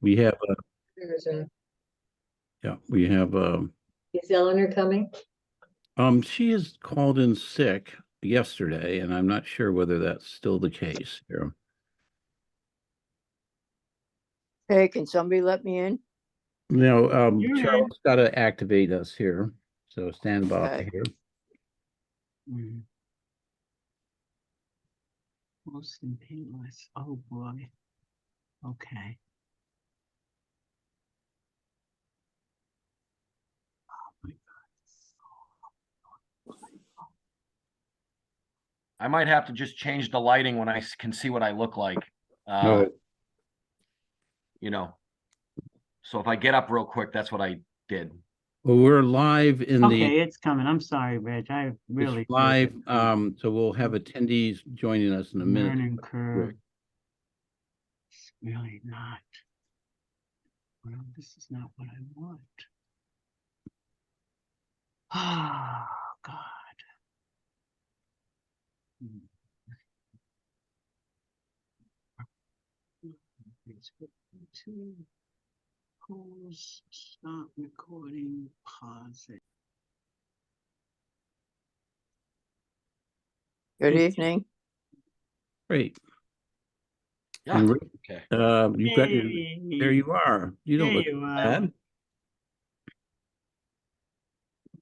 We have, Is Eleanor coming? She has called in sick yesterday, and I'm not sure whether that's still the case here. Hey, can somebody let me in? No, You're in. Cheryl's got to activate us here, so stand by Okay. here. Most and painless. Oh boy. Okay. I might have to just change the lighting when I can see what I look like. No, You know. So if I get up real quick, that's what I did. well, we're live in Okay, it's coming. I'm sorry, Reg. I it's really live. So we'll have attendees joining us in a minute. learning curve. It's really not. Well, this is not what I want. Oh God. Facebook, YouTube, pause, stop recording, pause it. Good evening. Great. Yeah. And Okay. you've got your, there you are. You don't There look you are. bad.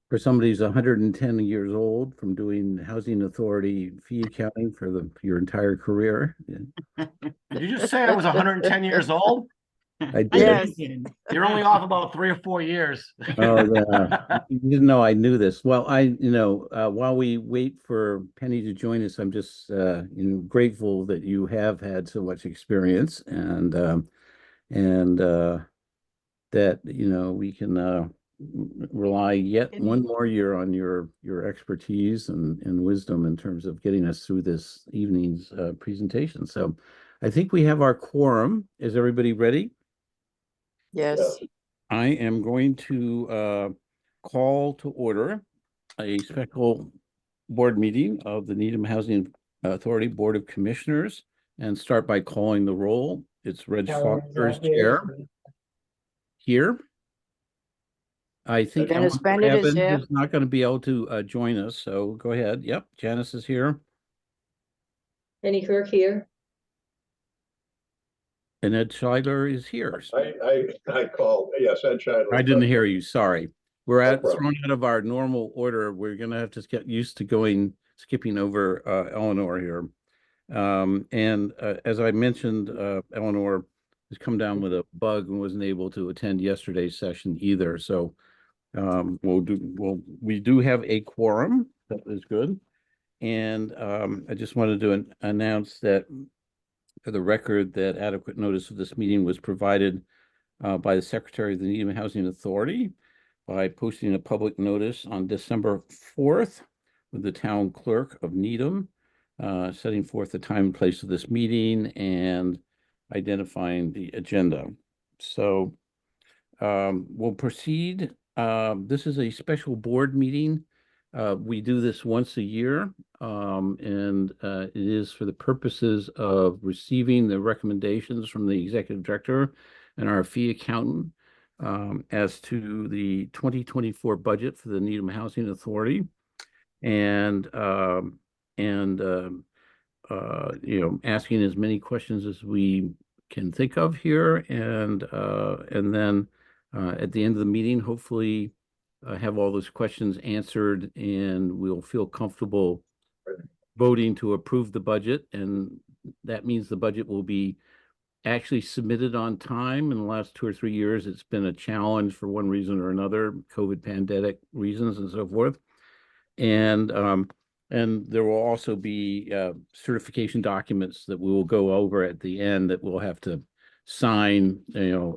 For somebody who's 110 years old from doing housing authority fee accounting for your entire career. Did you just say I was 110 years old? I did. Yes. You're only off about 3 or 4 years. Oh, yeah. You didn't know I knew this. Well, while we wait for Penny to join us, I'm just, grateful that you have had so much experience and that, we can rely yet one more year on your expertise and wisdom in terms of getting us through this evening's presentation. So I think we have our quorum. Is everybody ready? Yes. I am going to call to order a special board meeting of the Needham Housing Authority Board of Commissioners and start by calling the roll. It's Reg Faulkner as chair. Here. I think Janice Ellen Bennett is Evans here. is not going to be able to join us, so go ahead. Yep, Janice is here. Penny Kirk here. And Ed Scheidler is here. I called, yes, Ed Scheidler. I didn't hear you, sorry. We're No problem. thrown out of our normal order. We're gonna have to get used to skipping over Eleanor here. As I mentioned, Eleanor has come down with a bug and wasn't able to attend yesterday's session either. So we do have a quorum. That is good. And I just wanted to announce that for the record that adequate notice of this meeting was provided by the Secretary of the Needham Housing Authority by posting a public notice on December 4th with the town clerk of Needham, setting forth the time and place of this meeting and identifying the agenda. So we'll proceed. This is a special board meeting. We do this once a year, and it is for the purposes of receiving the recommendations from the executive director and our fee accountant as to the 2024 budget for the Needham Housing Authority, and asking as many questions as we can think of here, and then at the end of the meeting, hopefully have all those questions answered, and we'll feel comfortable voting to approve the budget. And that means the budget will be actually submitted on time. In the last 2 or 3 years, it's been a challenge for one reason or another, COVID pandemic reasons and so forth. And there will also be certification documents that we will go over at the end that we'll have to sign,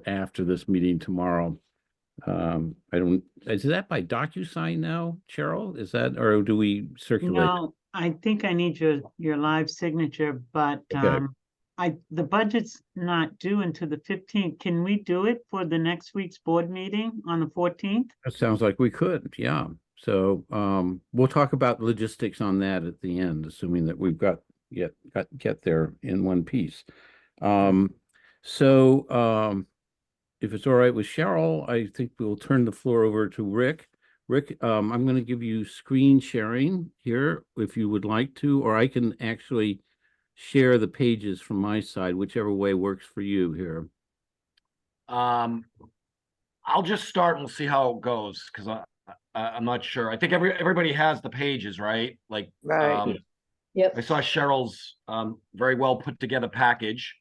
after this meeting tomorrow. Is that by DocuSign now, Cheryl? Is that, or do we circulate? No, I think I need your live signature, but Okay. the budget's not due until the 15th. Can we do it for the next week's board meeting on the 14th? That sounds like we could, yeah. So we'll talk about logistics on that at the end, assuming that we've get there in one piece. So, if it's all right with Cheryl, I think we'll turn the floor over to Rick. Rick, I'm going to give you screen sharing here if you would like to, or I can actually share the pages from my side, whichever way works for you here. I'll just start and we'll see how it goes because I'm not sure. I think everybody has the pages, right? Like, Right. Yep. I saw Cheryl's very well put together package,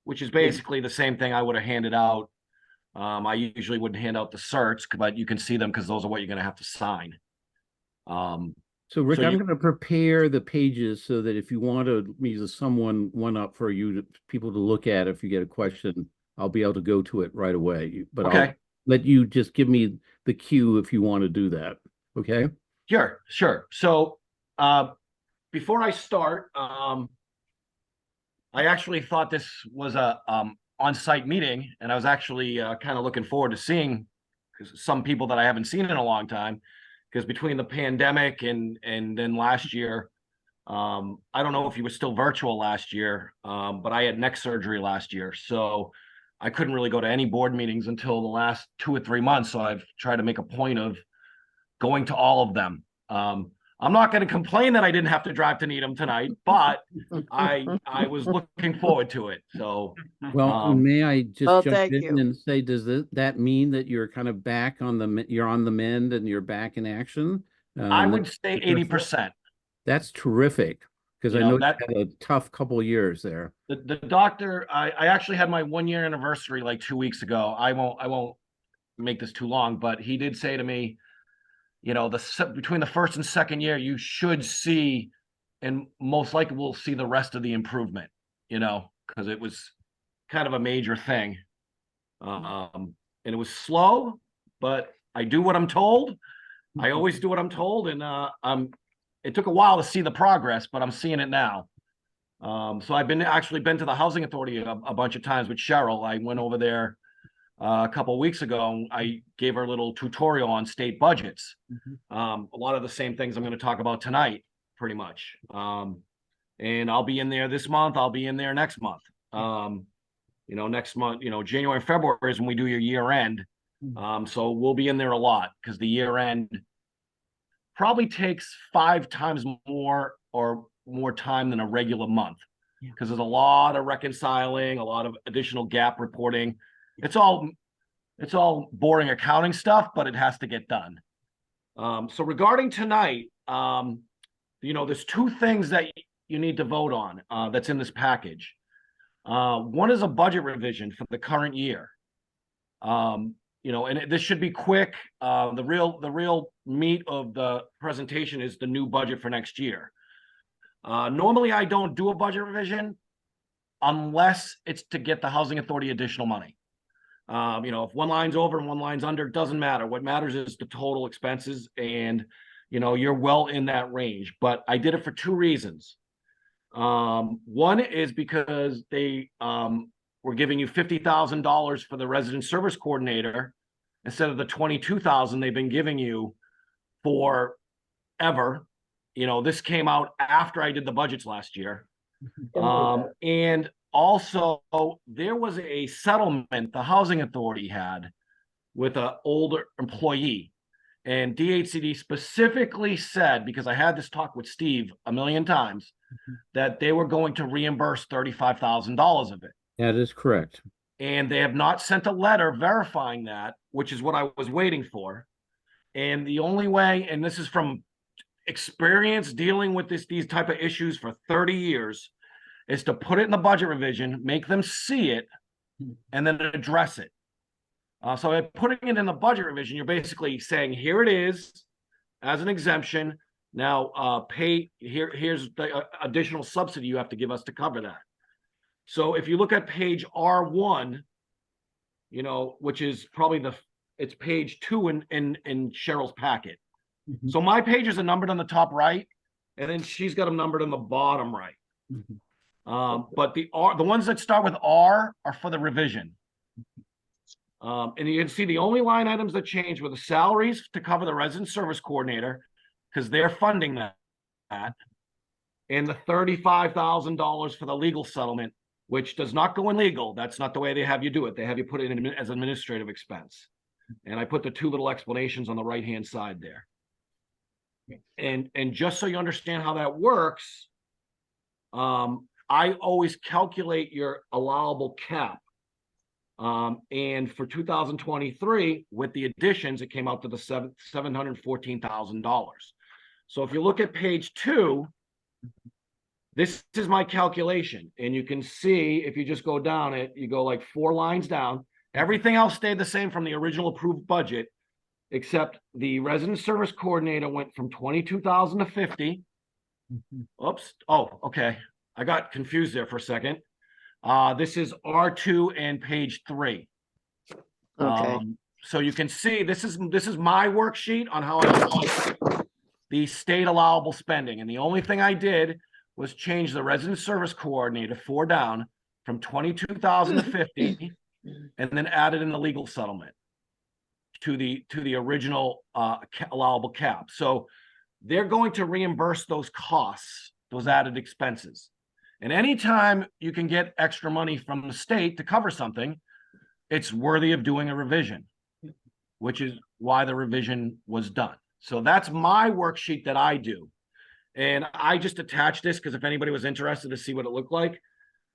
which is basically the same thing I would have handed out. I usually wouldn't hand out the certs, but you can see them because those are what you're going to have to sign. So Rick, So I'm you- going to prepare the pages so that if you want to use someone one up for you people to look at, if you get a question, I'll be able to go to it right away. But I'll Okay. let you just give me the cue if you want to do that. Okay. Sure. So before I start, I actually thought this was a on-site meeting, and I was actually kind of looking forward to seeing some people that I haven't seen in a long time. Because between the pandemic and then last year, I don't know if you were still virtual last year, but I had neck surgery last year, so I couldn't really go to any board meetings until the last 2 or 3 months. So I've tried to make a point of going to all of them. I'm not going to complain that I didn't have to drive to Needham tonight, but I was looking forward to it. So Well, may I just Well, jump thank in you. and say, does that mean that you're kind of back on you're on the mend and you're back in action? I And would say 80%. that's terrific because You I know, know that- you had a tough couple of years there. The doctor, I actually had my 1 year anniversary like 2 weeks ago. I won't make this too long, but he did say to me, you know, between the first and second year, you should see, and most likely we'll see the rest of the improvement, you know, because it was kind of a major thing. And it was slow, but I do what I'm told. I always do what I'm told, and it took a while to see the progress, but I'm seeing it now. So I've actually been to the housing authority a bunch of times with Cheryl. I went over there a couple of weeks ago. I gave her a little tutorial on state budgets. A lot of the same things I'm going to talk about tonight, pretty much. And I'll be in there this month. I'll be in there next month. You know, next month, you know, January and February is when we do your year end. So we'll be in there a lot because the year end probably takes 5 times more time than a regular month because there's a lot of reconciling, a lot of additional gap reporting. It's all boring accounting stuff, but it has to get done. So regarding tonight, you know, there's 2 things that you need to vote on that's in this package. One is a budget revision for the current year. You know, and this should be quick. The real meat of the presentation is the new budget for next year. Normally, I don't do a budget revision unless it's to get the housing authority additional money. You know, if one line's over and one line's under, it doesn't matter. What matters is the total expenses, and you know, you're well in that range. But I did it for 2 reasons. One is because they were giving you $50,000 for the resident service coordinator instead of the $22,000 they've been giving you forever. You know, this came out after I did the budgets last year. And also there was a settlement the housing authority had with an older employee, and DHCD specifically said, because I had this talk with Steve a million times, that they were going to reimburse $35,000 of it. That is correct. And they have not sent a letter verifying that, which is what I was waiting for. And the only way, and this is from experience dealing with these type of issues for 30 years, is to put it in the budget revision, make them see it, and then address it. So by putting it in the budget revision, you're basically saying, here it is as an exemption. Now here's the additional subsidy you have to give us to cover that. So if you look at page R1, you know, which is probably it's page 2 in Cheryl's packet. So my pages are numbered on the top right, and then she's got them numbered on the bottom right. But the ones that start with R are for the revision. And you can see the only line items that changed were the salaries to cover the resident service coordinator, because they're funding that, and the $35,000 for the legal settlement, which does not go in legal. That's not the way they have you do it. They have you put it in as administrative expense. And I put the two little explanations on the right-hand side there. And just so you understand how that works, I always calculate your allowable cap. And for 2023, with the additions, it came out to the $714,000. So if you look at page 2, this is my calculation, and you can see if you just go down it, you go like 4 lines down. Everything else stayed the same from the original approved budget, except the resident service coordinator went from 22,000 to 50. Oops. Oh, okay. I got confused there for a second. This is R2 and page 3. Okay. So you can see this is my worksheet on how I the state allowable spending, and the only thing I did was change the resident service coordinator 4 down from 22,000 to 50, and then added in the legal settlement to the original allowable cap. So they're going to reimburse those costs, those added expenses. And anytime you can get extra money from the state to cover something, it's worthy of doing a revision, which is why the revision was done. So that's my worksheet that I do. And I just attached this because if anybody was interested to see what it looked like,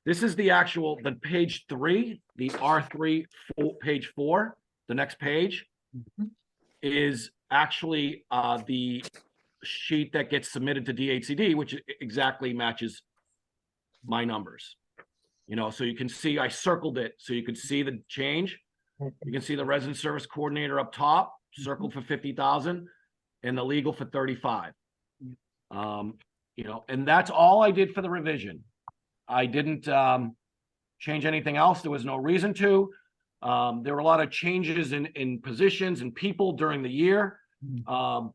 this is the page 3, the R3 page 4, the next page is actually the sheet that gets submitted to DHCD, which exactly matches my numbers. So you can see I circled it so you could see the change. You can see the resident service coordinator up top circled for 50,000 and the legal for 35. And that's all I did for the revision. I didn't change anything else. There was no reason to. There were a lot of changes in positions and people during the year.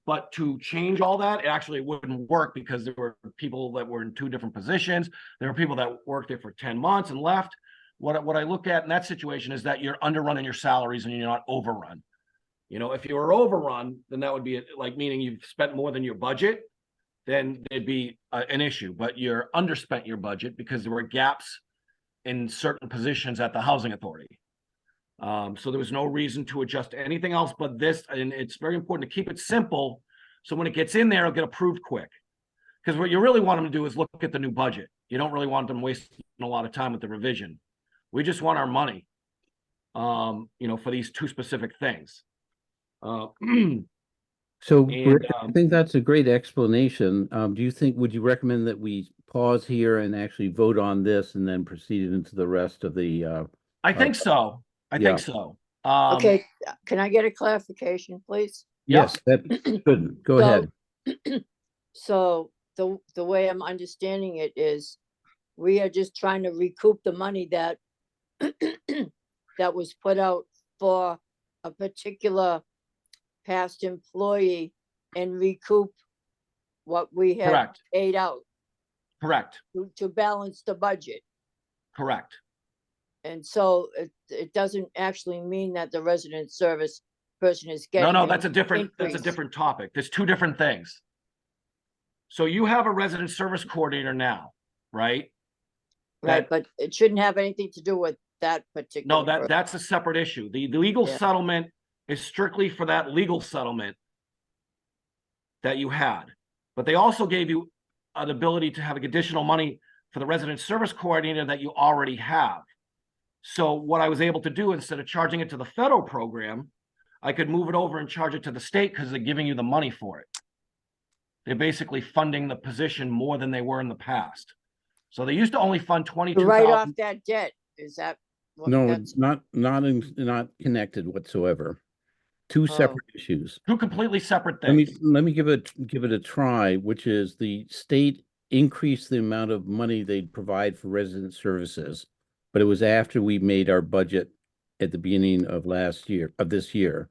But to change all that, it wouldn't work because there were people that were in 2 different positions. There were people that worked there for 10 months and left. What I look at in that situation is that you're underrunning your salaries and you're not overrun. If you were overrun, then that would be like meaning you've spent more than your budget, then it'd be an issue. But you're underspent your budget because there were gaps in certain positions at the housing authority. So there was no reason to adjust anything else but this, and it's very important to keep it simple. So when it gets in there, it'll get approved quick. Because what you really want them to do is look at the new budget. You don't really want them wasting a lot of time with the revision. We just want our money, for these 2 specific things. So And, Rick, I think that's a great explanation. Would you recommend that we pause here and actually vote on this and then proceed into the rest of the, I think so. I Yeah. think so. Okay, can I get a clarification, please? yes, that's good. Go ahead. So the way I'm understanding it is we are just trying to recoup the money that that was put out for a particular past employee and recoup what we had Correct. paid out Correct. to balance the budget. Correct. And so it doesn't actually mean that the resident service person is getting. No, an that's a different increase. topic. There's 2 different things. So you have a resident service coordinator now, right? Right, but it shouldn't have anything to do with that particular. No, that's a separate issue. The legal Yeah. settlement is strictly for that legal settlement that you had. But they also gave you an ability to have additional money for the resident service coordinator that you already have. So what I was able to do, instead of charging it to the federal program, I could move it over and charge it to the state because they're giving you the money for it. They're basically funding the position more than they were in the past. So they used to only fund To 22,000. write off that debt, is that? what No, that's- it's not connected whatsoever. 2 separate issues. 2 completely separate Let things. me give it a try, which is the state increased the amount of money they'd provide for resident services, but it was after we made our budget at the beginning of this year.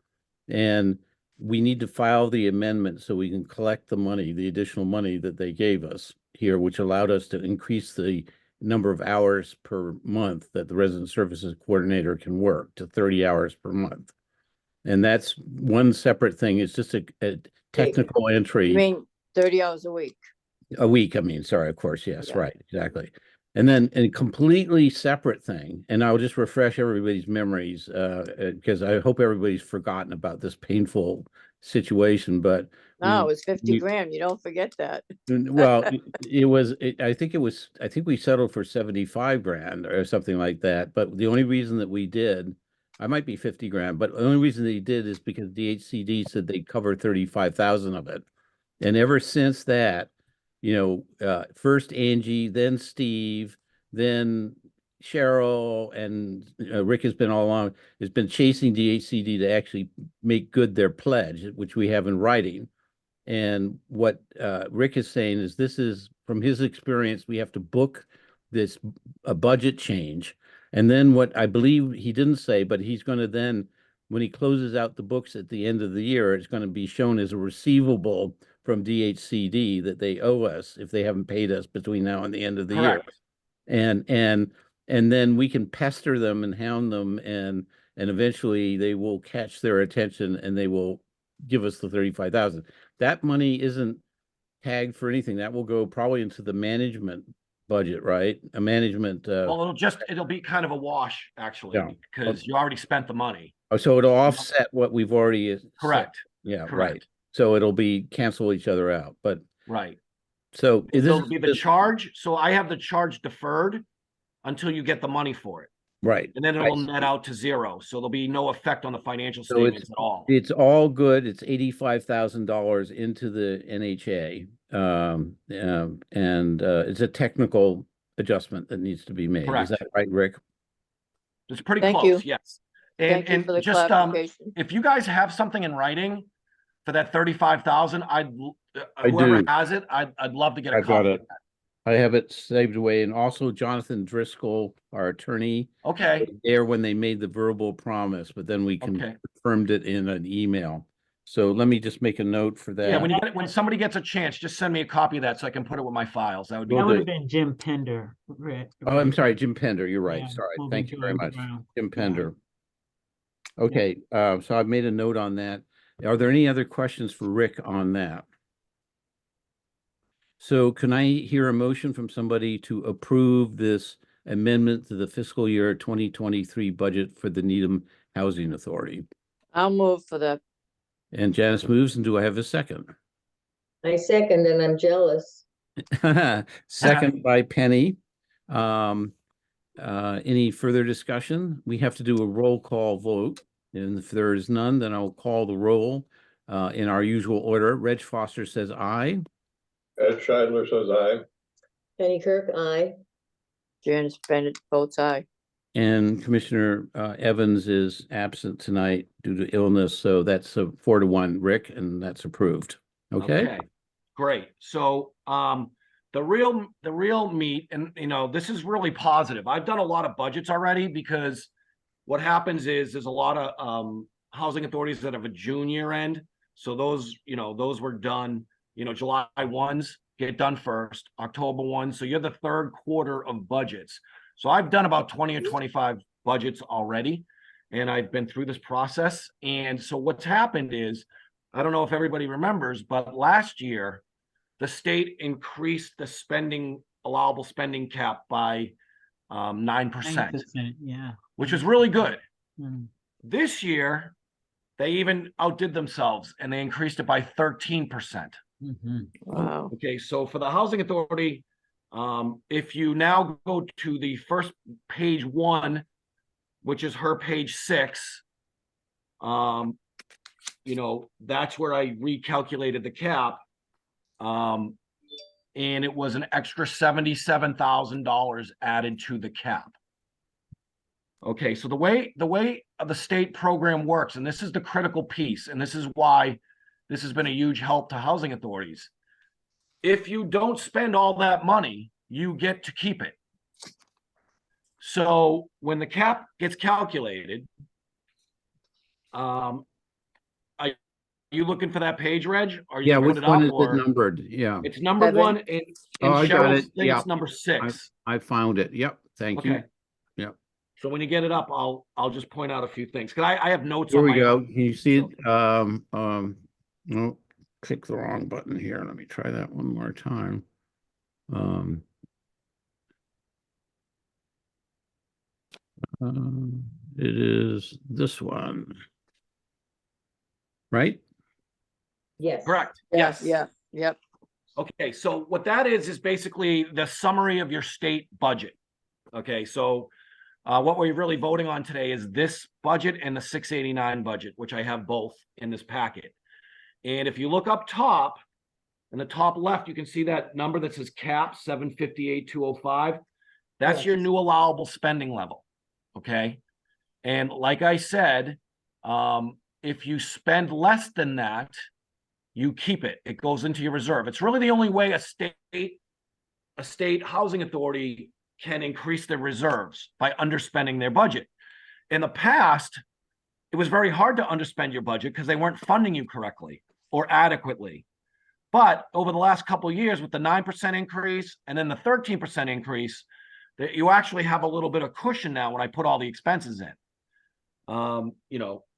And we need to file the amendment so we can collect the money, the additional money that they gave us here, which allowed us to increase the number of hours per month that the resident services coordinator can work to 30 hours per month. And that's one separate thing. It's just a technical I entry. mean, 30 hours a week. A week, I mean, sorry, of course, yes, Yeah. right, exactly. And then a completely separate thing, and I'll just refresh everybody's memories, because I hope everybody's forgotten about this painful situation, but No, it was 50 we- grand. You don't forget that. well, I think we settled for 75 grand or something like that. But the only reason that we did, I might be 50 grand, but the only reason they did is because DHCD said they'd cover 35,000 of it. And ever since that, first Angie, then Steve, then Cheryl, and Rick has been all along, has been chasing DHCD to actually make good their pledge, which we have in writing. And what Rick is saying is this is from his experience, we have to book this a budget change. And then what I believe he didn't say, but he's going to then, when he closes out the books at the end of the year, it's going to be shown as a receivable from DHCD that they owe us if they haven't paid us between now and the end of the year. Correct. And then we can pester them and hound them, and eventually they will catch their attention and they will give us the 35,000. That money isn't tagged for anything. That will go probably into the management budget, right? A management, Well, it'll be kind of a wash, actually, Yeah. because you already spent the money. so it'll offset what we've already set. Correct. Yeah, right. Correct. So it'll be cancel each other out. But Right. so this It'll is be the charge. So I have the charge deferred until you get the money for it. right. And then I it'll see. net out to zero. So there'll be no effect on the financial So statements at all. It's all good. It's $85,000 into the NHA. And it's a technical adjustment that needs to be made. Correct. Is that right, Rick? It's pretty Thank close, you. yes. Thank you for the And just clarification. if you guys have something in writing for that 35,000, whoever do. has it, I'd love to get a I've got copy. it. I have it saved away, and also Jonathan Driscoll, our attorney, Okay, was there when they made the verbal promise, but then we okay. confirmed it in an email. So let me just make a note for that. Yeah, when somebody gets a chance, just send me a copy of that so I can put it with my files. That would be Will That would do. have been Jim Pender. Oh, I'm sorry, Jim Pender. You're right. Yeah, Sorry. moving Thank you very George much, around. Jim Pender. Okay, so I've made a note on that. Are there any other questions for Rick on that? So can I hear a motion from somebody to approve this amendment to the fiscal year 2023 budget for the Needham Housing Authority? I'll move for the, And Janice moves, and do I have a second? I second and I'm jealous. Second by Penny. Any further discussion? We have to do a roll call vote. And if there is none, then I'll call the roll in our usual order. Reg Foster says aye. Ed Scheidler says aye. Penny Kirk, aye. Janice Bennett votes aye. And Commissioner Evans is absent tonight due to illness. So that's a 4-1, Rick, and that's approved. Okay? Great. So the real meat, and this is really positive. I've done a lot of budgets already because what happens is there's a lot of housing authorities that have a June year end. So those were done, July 1s get done first, October 1. So you're the third quarter of budgets. So I've done about 20 or 25 budgets already, and I've been through this process. And so what's happened is, I don't know if everybody remembers, but last year, the state increased the allowable spending cap by 9%, 9%, yeah. which was really good. Mm. This year, they even outdid themselves and they increased it by 13%. Mhm. Wow. Okay, so for the housing authority, if you now go to the first page 1, which is her page 6, that's where I recalculated the cap. And it was an extra $77,000 added to the cap. Okay, so the way the state program works, and this is the critical piece, and this is why this has been a huge help to housing authorities. If you don't spend all that money, you get to keep it. So when the cap gets calculated, are you looking for that page, Reg? Are you Yeah, looking which it one up, is it or numbered? Yeah, it's number 7. 1 and Oh, I got Cheryl's it. thing Yeah. is number 6. I found it. Yep. Thank you. Okay. Yep. So when you get it up, I'll just point out a few things because I have notes Here on we my go. own. Can you see it? No, click the wrong button here. Let me try that one more time. It is this one. Right? Yes. Correct. Yeah, Yes. yeah, yep. Okay, so what that is basically the summary of your state budget. Okay, so what we're really voting on today is this budget and the 689 budget, which I have both in this packet. And if you look up top, in the top left, you can see that number that says cap 758,205. That's Yes. your new allowable spending level. Okay. And like I said, if you spend less than that, you keep it. It goes into your reserve. It's really the only way a state housing authority can increase their reserves, by underspending their budget. In the past, it was very hard to underspend your budget because they weren't funding you correctly or adequately. But over the last couple of years, with the 9% increase and then the 13% increase, that you actually have a little bit of cushion now when I put all the expenses in.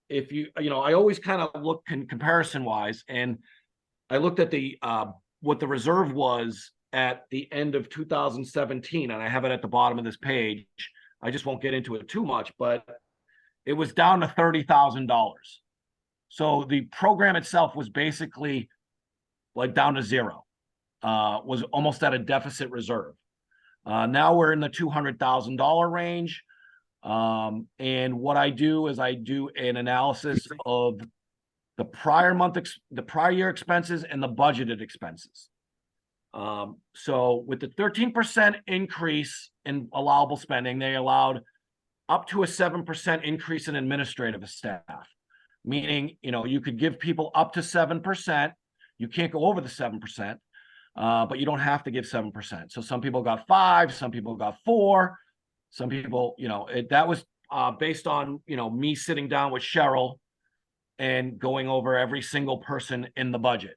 If I always kind of look in comparison wise, and I looked at the what the reserve was at the end of 2017, and I have it at the bottom of this page. I just won't get into it too much, but it was down to $30,000. So the program itself was basically like down to zero, was almost at a deficit reserve. Now we're in the $200,000 range. And what I do is I do an analysis of the prior year expenses and the budgeted expenses. So with the 13% increase in allowable spending, they allowed up to a 7% increase in administrative staff, meaning, you could give people up to 7%. You can't go over the 7%, but you don't have to give 7%. So some people got 5, some people got 4, some people, that was based on, me sitting down with Cheryl and going over every single person in the budget.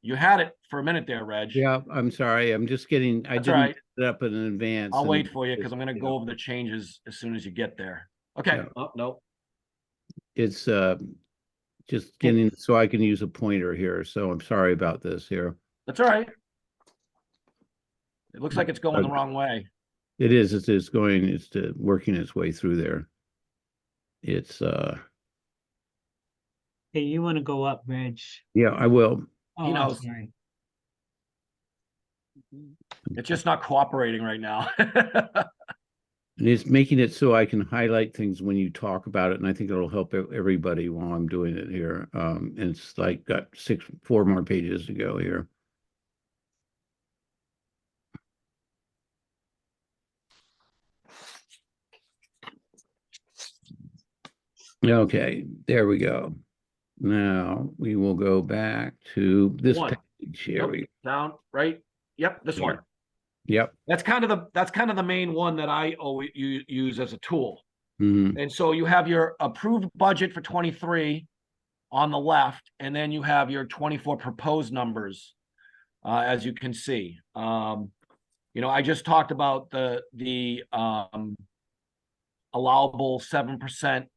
You had it for a minute there, Reg. Yeah, I'm sorry. I That's didn't all set right. it up in advance. I'll and wait for you because I'm going to you go know, over the changes as soon as you get there. Okay. Yeah. Oh, no. It's just getting so I can use a pointer here. So I'm sorry about this here. That's all right. It looks like it's going the wrong way. It is. It's working its way through there. It's Hey, you want to go up, Reg? yeah, I will. Oh, He I'm knows. sorry. It's just not cooperating right now. And it's making it so I can highlight things when you talk about it, and I think it'll help everybody while I'm doing it here. And it's like got 4 more pages to go here. Okay, there we go. Now we will go back to this One. page here. Nope, down, right? Yep, this one. Yep. That's kind of the main one that I always use as a tool. Mhm. And so you have your approved budget for 23 on the left, and then you have your 24 proposed numbers, as you can see. I just talked about the allowable 7%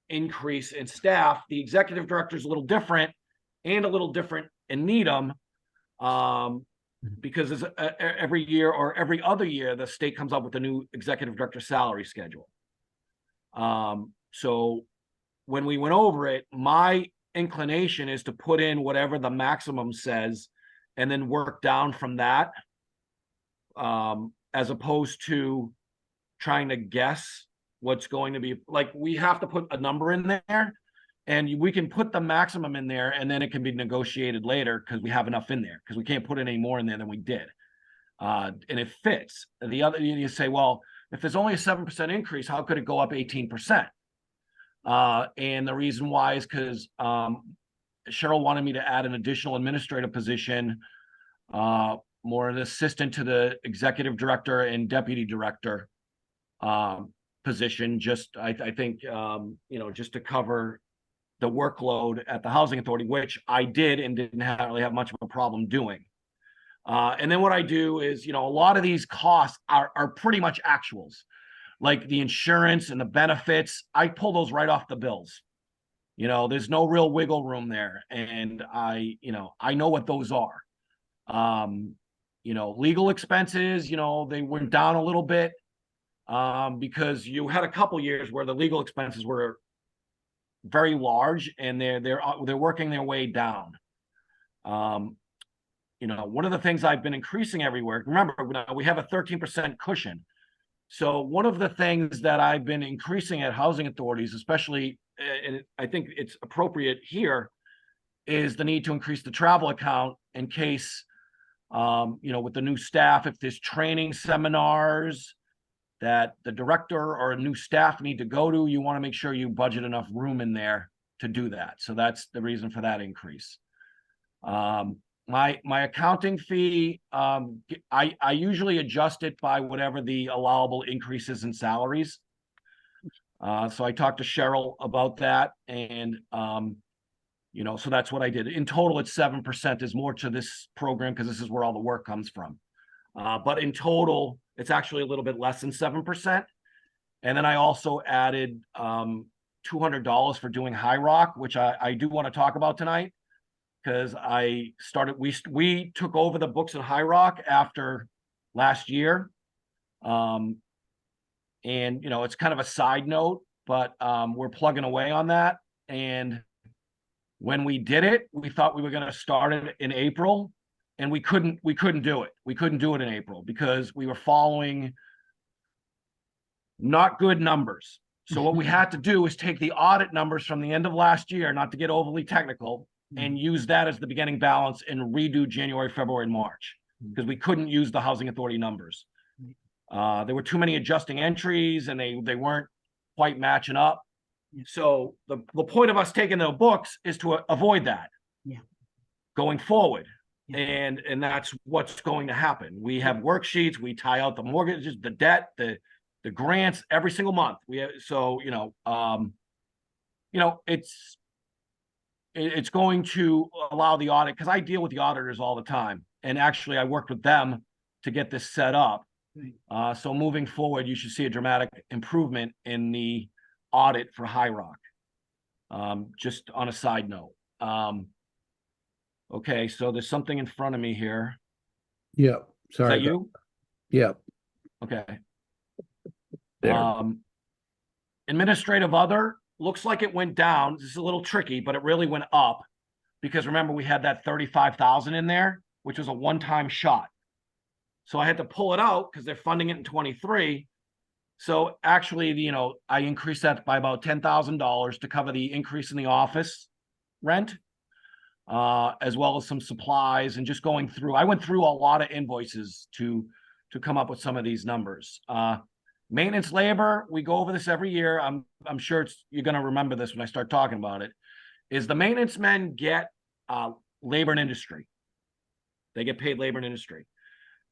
increase in staff. The executive director is a little different and a little different in Needham, because every year or every other year, the state comes up with a new executive director salary schedule. So when we went over it, my inclination is to put in whatever the maximum says and then work down from that, as opposed to trying to guess what's going to be. Like, we have to put a number in there, and we can put the maximum in there, and then it can be negotiated later because we have enough in there, because we can't put any more in there than we did. And it fits. The other, you say, well, if there's only a 7% increase, how could it go up 18%? And the reason why is because Cheryl wanted me to add an additional administrative position, more an assistant to the executive director and deputy director position. Just, I think, just to cover the workload at the housing authority, which I did and didn't really have much of a problem doing. And then what I do is, a lot of these costs are pretty much actuals, like the insurance and the benefits. I pull those right off the bills. There's no real wiggle room there. And I know what those are. Legal expenses, they went down a little bit. because you had a couple years where the legal expenses were very large and they're working their way down. You know, one of the things I've been increasing everywhere, remember, we have a 13% cushion. So one of the things that I've been increasing at housing authorities, especially, and I think it's appropriate here, is the need to increase the travel account in case, you know, with the new staff, if there's training seminars that the director or a new staff need to go to, you want to make sure you budget enough room in there to do that. So that's the reason for that increase. My accounting fee, I usually adjust it by whatever the allowable increases in salaries. So I talked to Cheryl about that, and you know, so that's what I did. In total, it's 7%. There's more to this program because this is where all the work comes from. But in total, it's actually a little bit less than 7%. And then I also added $200 for doing High Rock, which I do want to talk about tonight, because we took over the books at High Rock after last year. And, you know, it's kind of a side note, but we're plugging away on that. And when we did it, we thought we were going to start it in April, and we couldn't do it. We couldn't do it in April because we were following not good numbers. So what we had to do is take the audit numbers from the end of last year, not to get overly technical, and use that as the beginning balance and redo January, February, and March, because we couldn't use the housing authority numbers. There were too many adjusting entries and they weren't quite matching up. So the point of us taking the books is to avoid that going forward. And that's what's going to happen. We have worksheets, we tie out the mortgages, the debt, the grants every single month. We have, so, you know, it's going to allow the audit, because I deal with the auditors all the time. And actually I worked with them to get this set up. So moving forward, you should see a dramatic improvement in the audit for High Rock. Just on a side note. Okay, so there's something in front of me here. Yep. Is Sorry. that you? Yep. Okay. There. Administrative other looks like it went down. This is a little tricky, but it really went up because remember we had that 35,000 in there, which was a one-time shot. So I had to pull it out because they're funding it in 23. So actually, you know, I increased that by about $10,000 to cover the increase in the office rent, as well as some supplies, and just going through. I went through a lot of invoices to come up with some of these numbers. Maintenance labor, we go over this every year. I'm sure you're going to remember this when I start talking about it. Is the maintenance men get labor and industry? They get paid labor and industry.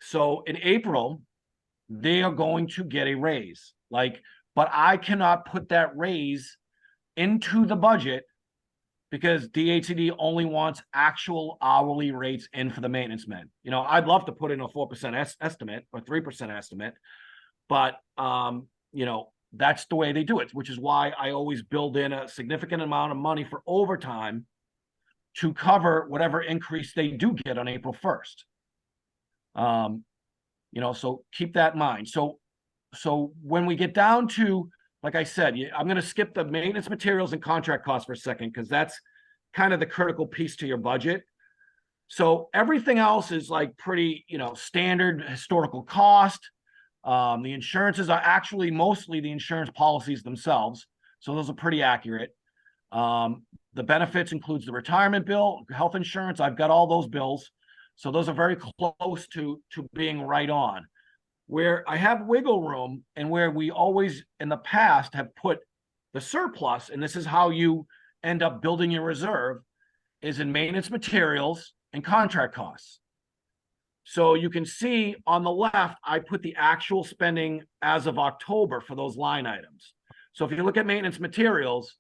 So in April, they are going to get a raise. But I cannot put that raise into the budget because DHCD only wants actual hourly rates in for the maintenance men. You know, I'd love to put in a 4% estimate or 3% estimate, but you know, that's the way they do it, which is why I always build in a significant amount of money for overtime to cover whatever increase they do get on April 1st. You know, so keep that in mind. So when we get down to, like I said, I'm going to skip the maintenance materials and contract costs for a second, because that's kind of the critical piece to your budget. So everything else is like pretty, you know, standard historical cost. The insurances are actually mostly the insurance policies themselves. So those are pretty accurate. The benefits includes the retirement bill, health insurance. I've got all those bills. So those are very close to being right on. Where I have wiggle room and where we always in the past have put the surplus, and this is how you end up building your reserve, is in maintenance materials and contract costs. So you can see on the left, I put the actual spending as of October for those line items. So if you look at maintenance materials,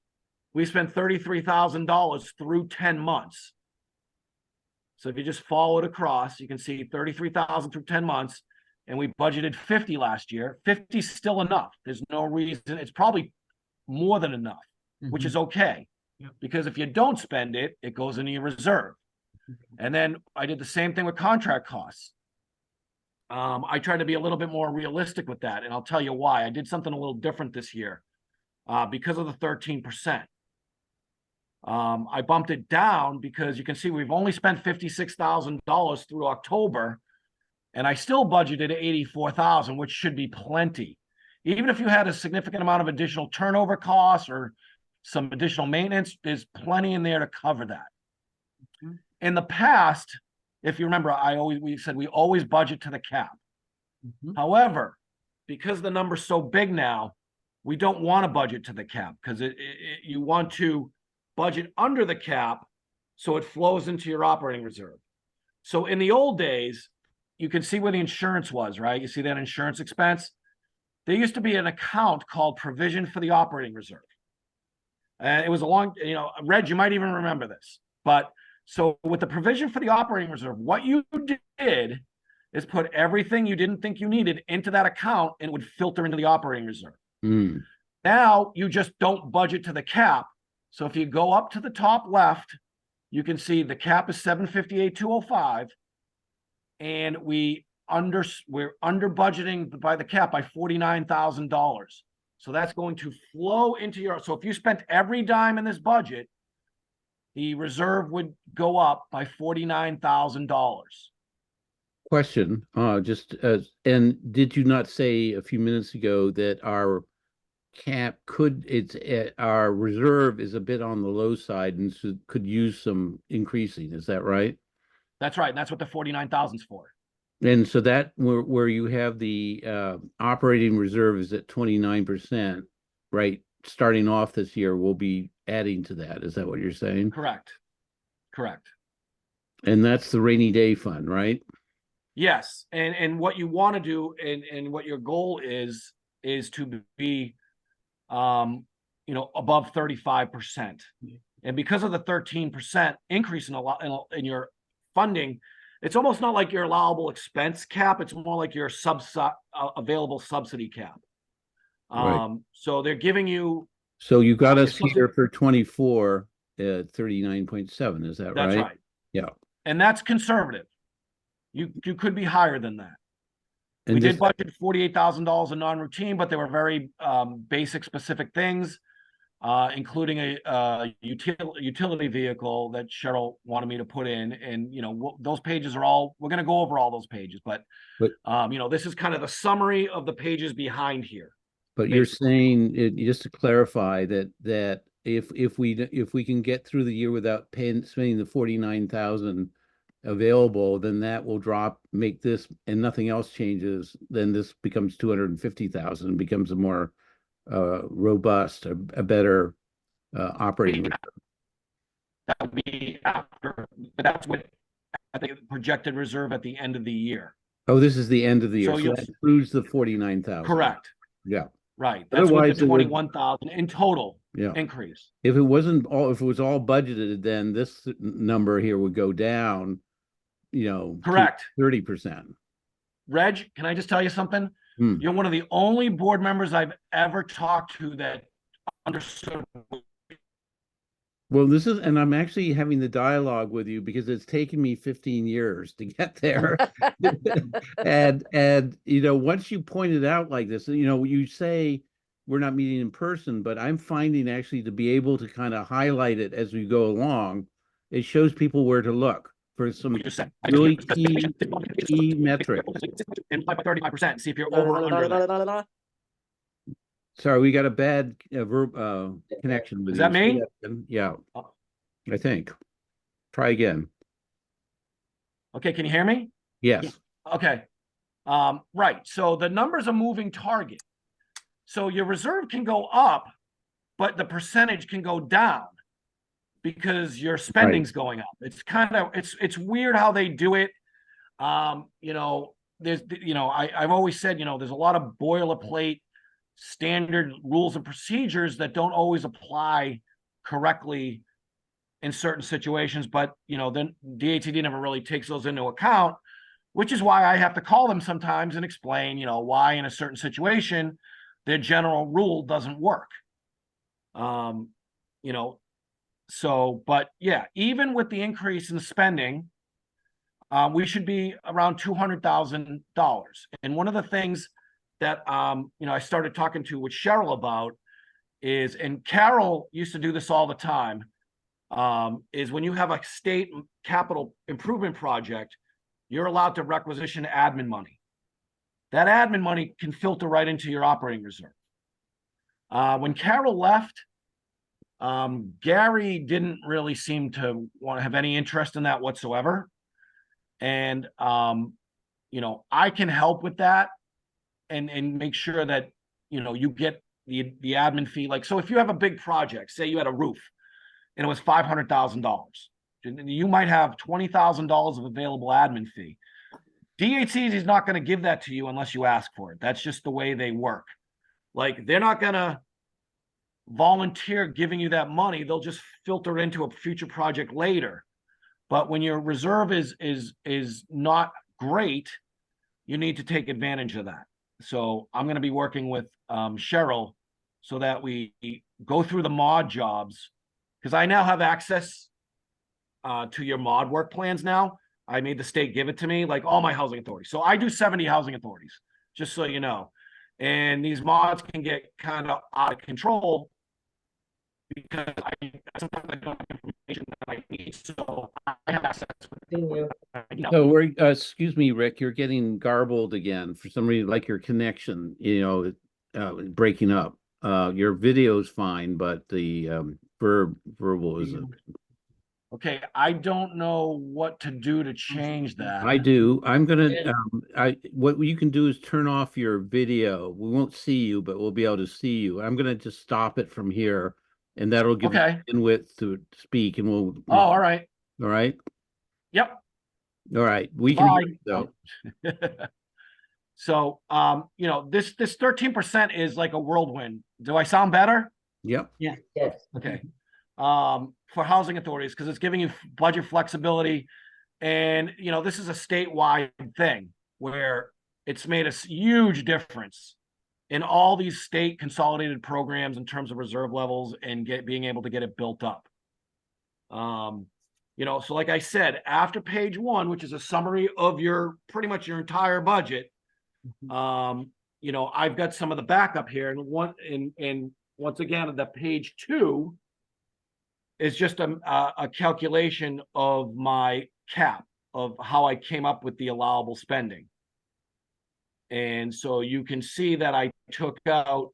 we spent $33,000 through 10 months. So if you just follow it across, you can see 33,000 through 10 months, and we budgeted 50 last year. 50 is still enough. There's no reason. It's probably more than enough, which is okay. Because if you don't spend it, it goes into your reserve. And then I did the same thing with contract costs. I tried to be a little bit more realistic with that, and I'll tell you why. I did something a little different this year, because of the 13%. I bumped it down because you can see we've only spent $56,000 through October, and I still budgeted 84,000, which should be plenty. Even if you had a significant amount of additional turnover costs or some additional maintenance, there's plenty in there to cover that. Mhm. In the past, if you remember, we said we always budget to the cap. Mhm. However, because the number's so big now, we don't want to budget to the cap because you want to budget under the cap so it flows into your operating reserve. So in the old days, you can see where the insurance was, right? You see that insurance expense? There used to be an account called provision for the operating reserve. It was a long, Reg, you might even remember this. But so with the provision for the operating reserve, what you did is put everything you didn't think you needed into that account and it would filter into the operating reserve. Mm. Now you just don't budget to the cap. So if you go up to the top left, you can see the cap is 758,205, and we're under budgeting by the cap by $49,000. So that's going to flow into your. So if you spent every dime in this budget, the reserve would go up by $49,000. Question, and did you not say a few minutes ago that our our reserve is a bit on the low side and so could use some increasing? Is that right? That's right. And that's what the 49,000 is for. And so that where you have the operating reserve is at 29%, right? Starting off this year, we'll be adding to that. Is that what you're saying? Correct. Correct. And that's the rainy day fund, right? Yes. And what you want to do and what your goal is to be above 35%. And because of the 13% increase in your funding, it's almost not like your allowable expense cap. It's more like your available subsidy cap. Right. So they're giving you. So you got us it's supposed here for 24 at 39.7. Is that That's right? right. Yeah. And that's conservative. You could be higher than that. And We this, did budget $48,000 in non-routine, but they were very basic, specific things, including a utility vehicle that Cheryl wanted me to put in. And those pages are all. We're going to go over all those pages, but this is kind of the summary of the pages behind here. but you're saying, just to clarify, that if we can get through the year without spending the 49,000 available, then that will make this, and nothing else changes, then this becomes 250,000 and becomes a more robust, a better operating reserve. That would be after, but that's what I think projected reserve at the end of the year. Oh, this is the end of the year, So so you'll- that includes the 49,000. Correct. Yeah. Right. That's with Otherwise, the it would- 21,000 in total Yeah. increase. If it was all budgeted, then this number here would go down, Correct. 30%. Reg, can I just tell you something? Hmm. You're one of the only board members I've ever talked to that understood. Well, and I'm actually having the dialogue with you because it's taken me 15 years to get there. And once you point it out like this, you say we're not meeting in person, but I'm finding actually to be able to kind of highlight it as we go along, it shows people where to look for some really key metrics. And by 35%, see if you're over or under that. Sorry, we got a bad connection with Is you. that me? Yeah, I think. Try again. Okay, can you hear me? Yes. Okay. Right. So the number's a moving target. So your reserve can go up, but the percentage can go down because your spending's going up. It's kind of it's weird how they do it. I've always said, there's a lot of boilerplate standard rules and procedures that don't always apply correctly in certain situations, but then DATD never really takes those into account, which is why I have to call them sometimes and explain, why in a certain situation their general rule doesn't work. So, but yeah, even with the increase in spending, we should be around $200,000. And one of the things that, I started talking with Cheryl about is, and Carol used to do this all the time, is when you have a state capital improvement project, you're allowed to requisition admin money. That admin money can filter right into your operating reserve. When Carol left, Gary didn't really seem to want to have any interest in that whatsoever. And, I can help with that and make sure that, you get the admin fee. Like, so if you have a big project, say you had a roof and it was $500,000, you might have $20,000 of available admin fee. DHCD is not going to give that to you unless you ask for it. That's just the way they work. Like, they're not going to volunteer giving you that money. They'll just filter into a future project later. But when your reserve is not great, you need to take advantage of that. So I'm going to be working with Cheryl so that we go through the mod jobs, because I now have access to your mod work plans now. I made the state give it to me, like all my housing authorities. So I do 70 housing authorities, just so you know. And these mods can get kind of out of control because sometimes I don't have information that I need. So I have access. Continue. So we're, excuse me, Rick, you're getting garbled again for some reason, like your connection, breaking up. Your video's fine, but the verbal isn't. Okay, I don't know what to do to change that. I do. I'm gonna, Yeah. what you can do is turn off your video. We won't see you, but we'll be able to see you. I'm gonna just stop it from here, and that'll give you Okay. bandwidth to speak, and we'll. Oh, all right. All right. Yep. All right. We can hear Bye. you, though. So, this 13% is like a whirlwind. Do I sound better? Yep. Yes. Okay. For housing authorities, because it's giving you budget flexibility. And, this is a statewide thing where it's made a huge difference in all these state consolidated programs in terms of reserve levels and being able to get it built up. So like I said, after page 1, which is a summary of pretty much your entire budget, I've got some of the backup here, and once again, the page 2 is just a calculation of my cap of how I came up with the allowable spending. And so you can see that I took out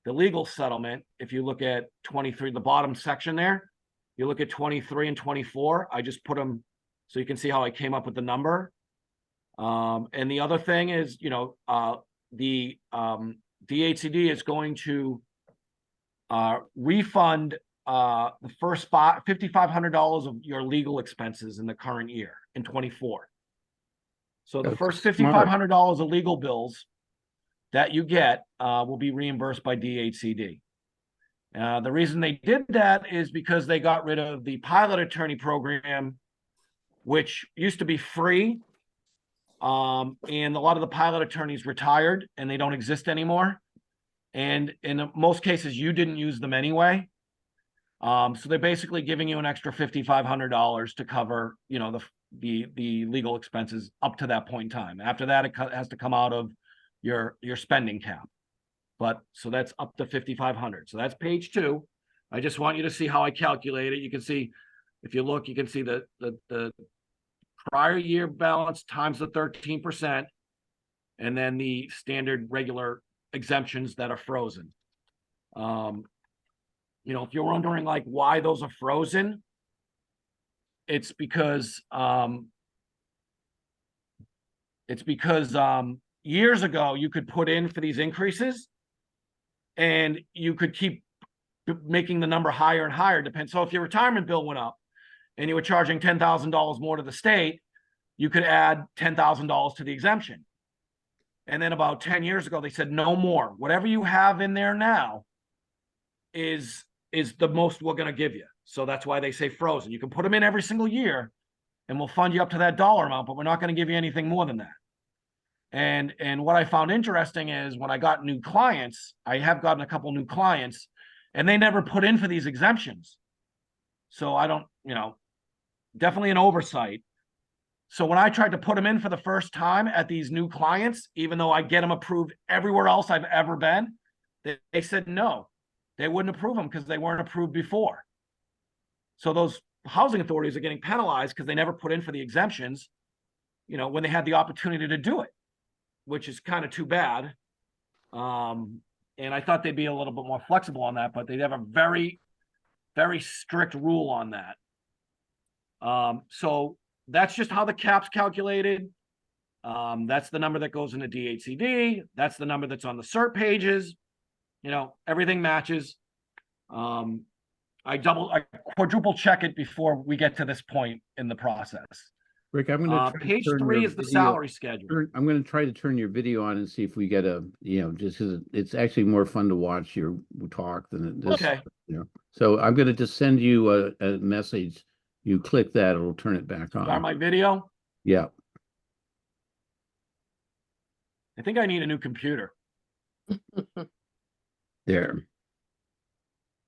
the legal settlement. If you look at 23, the bottom section there, you look at 23 and 24, I just put them so you can see how I came up with the number. And the other thing is, the DHCD is going to refund the first $5,500 of your legal expenses in the current year in 24. So the That's first smart. $5,500 of legal bills that you get will be reimbursed by DHCD. The reason they did that is because they got rid of the pilot attorney program, which used to be free. And a lot of the pilot attorneys retired and they don't exist anymore. And in most cases, you didn't use them anyway. So they're basically giving you an extra $5,500 to cover, the legal expenses up to that point in time. After that, it has to come out of your spending cap. But so that's up to $5,500. So that's page 2. I just want you to see how I calculate it. You can see, if you look, you can see the prior year balance times the 13%, and then the standard regular exemptions that are frozen. If you're wondering like why those are frozen, it's because years ago you could put in for these increases and you could keep making the number higher and higher. So if your retirement bill went up and you were charging $10,000 more to the state, you could add $10,000 to the exemption. And then about 10 years ago, they said no more. Whatever you have in there now is the most we're going to give you. So that's why they say frozen. You can put them in every single year and we'll fund you up to that dollar amount, but we're not going to give you anything more than that. And what I found interesting is when I got new clients, I have gotten a couple new clients, and they never put in for these exemptions. So I don't, definitely an oversight. So when I tried to put them in for the first time at these new clients, even though I get them approved everywhere else I've ever been, they said no, they wouldn't approve them because they weren't approved before. So those housing authorities are getting penalized because they never put in for the exemptions, you know, when they had the opportunity to do it, which is kind of too bad. And I thought they'd be a little bit more flexible on that, but they have a very, very strict rule on that. So that's just how the cap's calculated. That's the number that goes into DHCD. That's the number that's on the CERT pages. You know, everything matches. I quadruple check it before we get to this point in the process. Rick, I'm gonna try to Page turn 3 your is the video- salary schedule. I'm gonna try to turn your video on and see if we get a, you know, just because it's actually more fun to watch your talk than it is. Okay. You know, so I'm gonna just send you a message. You click that, it'll turn it back Start on. my video. Yeah. I think I need a new computer. There.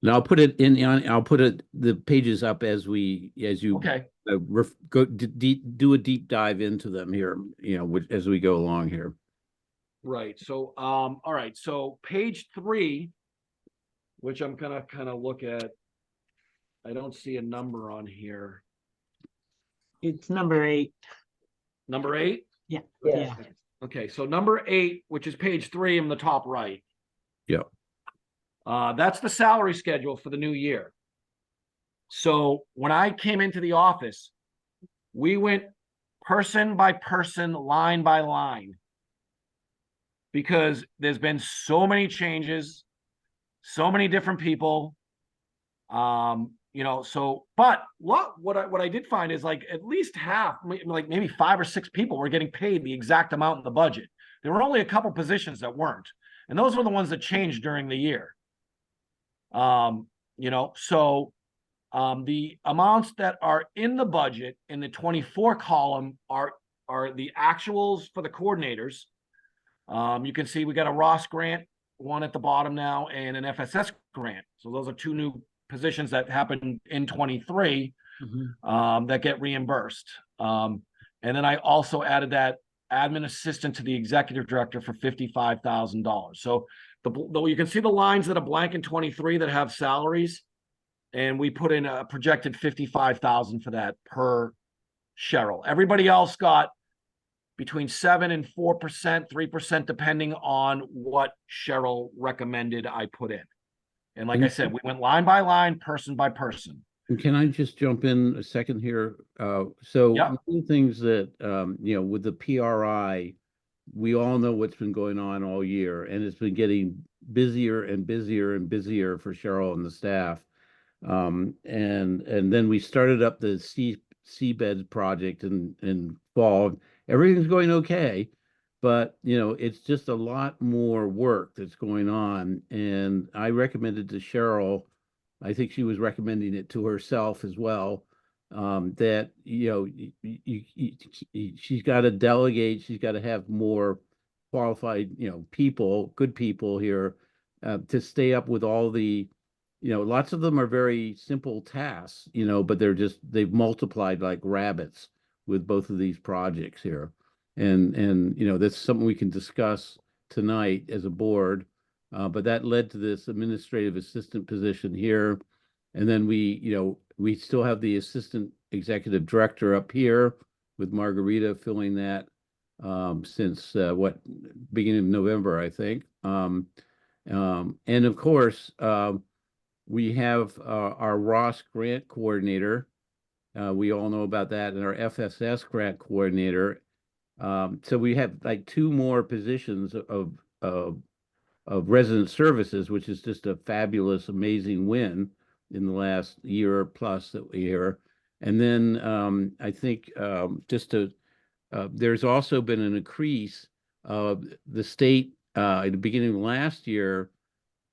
And I'll put it in, I'll put the pages up as you Okay. go do a deep dive into them here, you know, as we go along here. Right. So, all right. So page 3, which I'm gonna kind of look at. I don't see a number on here. It's number 8. Number 8. Yeah. Yes. Okay. So number 8, which is page 3 in the top right. Yeah. That's the salary schedule for the new year. So when I came into the office, we went person by person, line by line, because there's been so many changes, so many different people. You know, so, but what I did find is like at least half, like maybe 5 or 6 people were getting paid the exact amount in the budget. There were only a couple positions that weren't, and those were the ones that changed during the year. You know, so the amounts that are in the budget in the 24 column are the actuals for the coordinators. You can see we got a Ross grant, one at the bottom now, and an FSS grant. So those are 2 new positions that happened in 23 that get reimbursed. And then I also added that admin assistant to the executive director for $55,000. So you can see the lines that are blank in 23 that have salaries, and we put in a projected 55,000 for that per Cheryl. Everybody else got between 7% and 4%, 3%, depending on what Cheryl recommended I put in. And like I said, we went line by line, person by person. And can I just jump in a second here? So Yeah. one of the things that, you know, with the PRI, we all know what's been going on all year, and it's been getting busier and busier and busier for Cheryl and the staff. And then we started up the seabed project in fall. Everything's going okay, but you know, it's just a lot more work that's going on. And I recommended to Cheryl, I think she was recommending it to herself as well, that, you know, she's got to delegate, she's got to have more qualified, you know, people, good people here, to stay up with all the, you know, lots of them are very simple tasks, you know, but they've multiplied like rabbits with both of these projects here. And you know, that's something we can discuss tonight as a board. But that led to this administrative assistant position here. And then we still have the assistant executive director up here with Margarita filling that since beginning of November, I think. And of course, we have our Ross grant coordinator. We all know about that, and our FSS grant coordinator. So we have like 2 more positions of resident services, which is just a fabulous, amazing win in the last year plus that we hear. And then I think there's also been an increase of the state at the beginning of last year,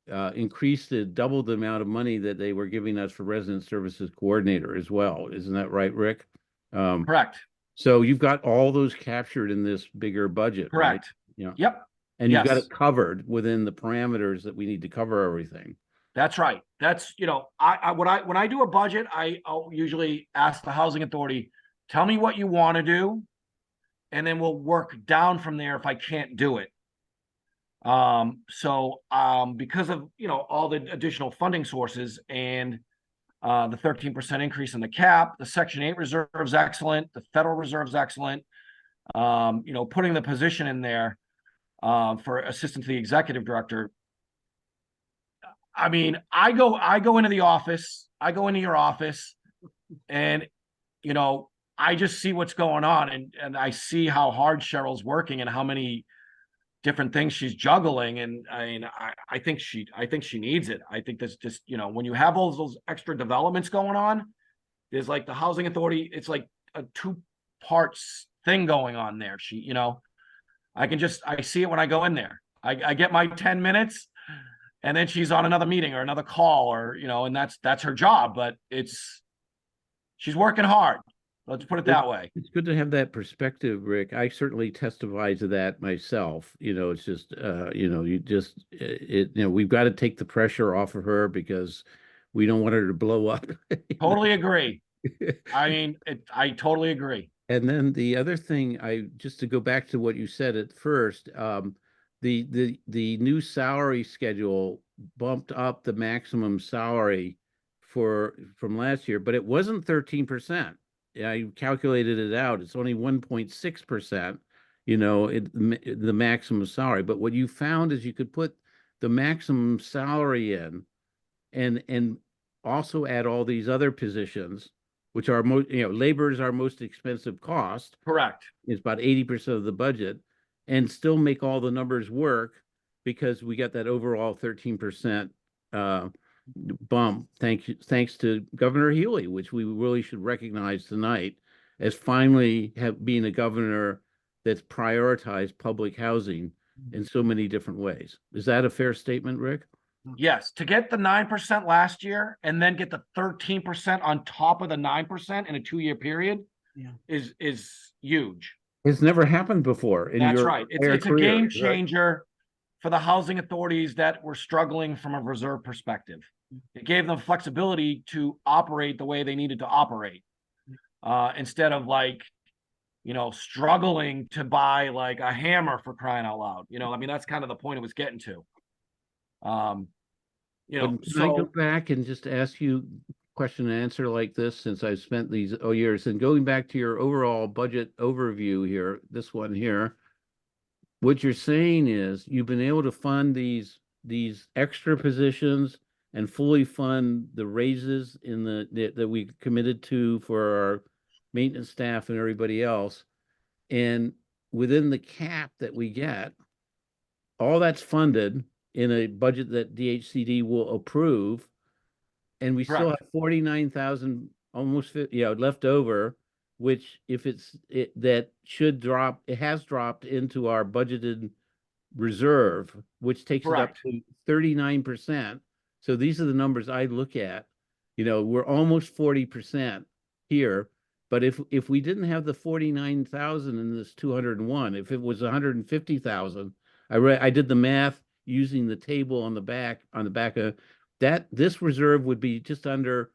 increased double the amount of money that they were giving us for resident services coordinator as well. Isn't that right, Rick? Correct. So you've got all those captured in this bigger budget, right? Correct. Yeah. Yep. And you've got Yes. it covered within the parameters that we need to cover everything. That's right. That's, you know, when I do a budget, I'll usually ask the housing authority, tell me what you want to do, and then we'll work down from there if I can't do it. Because of, all the additional funding sources and the 13% increase in the cap, the Section 8 reserve's excellent, the Federal Reserve's excellent. Putting the position in there for assistant to the executive director. I mean, I go into the office, I go into your office, and I just see what's going on, and I see how hard Cheryl's working and how many different things she's juggling. And I mean, I think she needs it. I think that's just, when you have all those extra developments going on, there's like the housing authority, it's like a 2-parts thing going on there. I see it when I go in there. I get my 10 minutes, and then she's on another meeting or another call, or, and that's her job, but she's working hard. Let's put it that way. It's good to have that perspective, Rick. I certainly testify to that myself. It's just, we've got to take the pressure off of her because we don't want her to blow up. Totally agree. I mean, I totally agree. And then the other thing, just to go back to what you said at first, the new salary schedule bumped up the maximum salary from last year, but it wasn't 13%. I calculated it out. It's only 1.6%, the maximum salary. But what you found is you could put the maximum salary in and also add all these other positions, which are labor is our most expensive cost. Correct. It's about 80% of the budget, and still make all the numbers work because we got that overall 13% bump. Thanks to Governor Healy, which we really should recognize tonight as finally being a governor that's prioritized public housing in so many different ways. Is that a fair statement, Rick? Yes, to get the 9% last year and then get the 13% on top of the 9% in a 2-year period is huge. It's never happened before. That's right. It's a game changer for the housing authorities that were struggling from a reserve perspective. It gave them flexibility to operate the way they needed to operate, instead of struggling to buy like a hammer, for crying out loud. I mean, that's kind of the point it was getting to. Can I go back and just ask you question and answer like this, since I've spent these years, and going back to your overall budget overview here, this one here, what you're saying is you've been able to fund these extra positions and fully fund the raises that we committed to for our maintenance staff and everybody else. And within the cap that we get, all that's funded in a budget that DHCD will approve. And we still have 49,000 almost left over, which that should drop, it has dropped into our budgeted reserve, which takes it up to 39%. So these are the numbers I look at. We're almost 40% here. But if we didn't have the 49,000 in this 201, if it was 150,000, I did the math using the table on the back of that, this reserve would be just under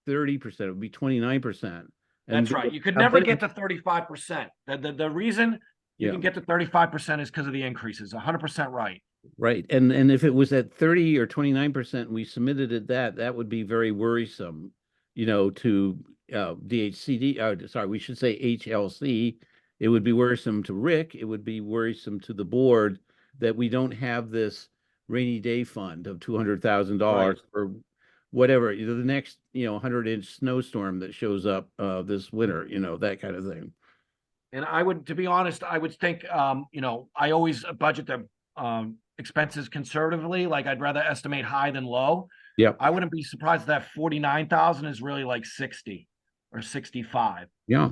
30%. It would be 29%. That's right. You could never get to 35%. The reason you can get to 35% is because of the increases. 100% right. Right. And if it was at 30 or 29%, we submitted it that would be very worrisome, to DHCD. Sorry, we should say HLC. It would be worrisome to Rick. It would be worrisome to the board that we don't have this rainy day fund of $200,000 for whatever, the next, 100-inch snowstorm that shows up this winter, that kind of thing. And to be honest, I would think, I always budget the expenses conservatively. Like I'd rather estimate high than low. Yeah. I wouldn't be surprised that 49,000 is really like 60 or 65. Yeah.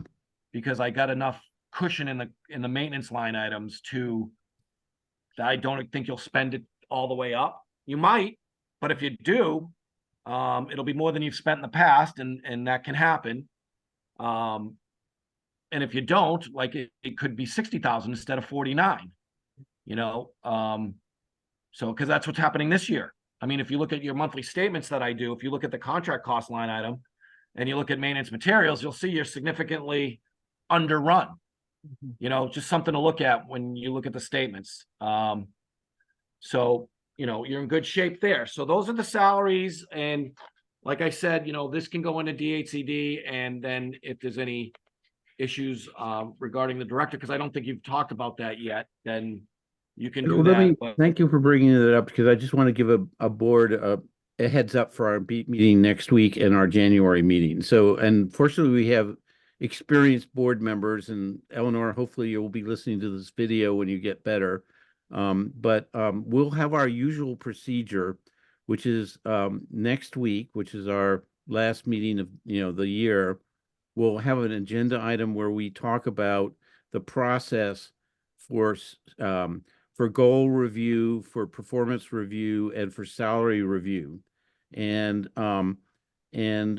Because I got enough cushion in the maintenance line items that I don't think you'll spend it all the way up. You might, but if you do, it'll be more than you've spent in the past, and that can happen. And if you don't, like it could be 60,000 instead of 49. So because that's what's happening this year. I mean, if you look at your monthly statements that I do, if you look at the contract cost line item, and you look at maintenance materials, you'll see you're significantly underrun. You know, just something to look at when you look at the statements. So, you know, you're in good shape there. So those are the salaries. And like I said, you know, this can go into DHCD. And then if there's any issues regarding the director, because I don't think you've talked about that yet, then you can do Well, let me, that. But thank you for bringing it up, because I just want to give a board a heads up for our meeting next week and our January meeting. So, and fortunately, we have experienced board members, and Eleanor, hopefully you'll be listening to this video when you get better. But we'll have our usual procedure, which is next week, which is our last meeting of, you know, the year. We'll have an agenda item where we talk about the process for goal review, for performance review, and for salary review. And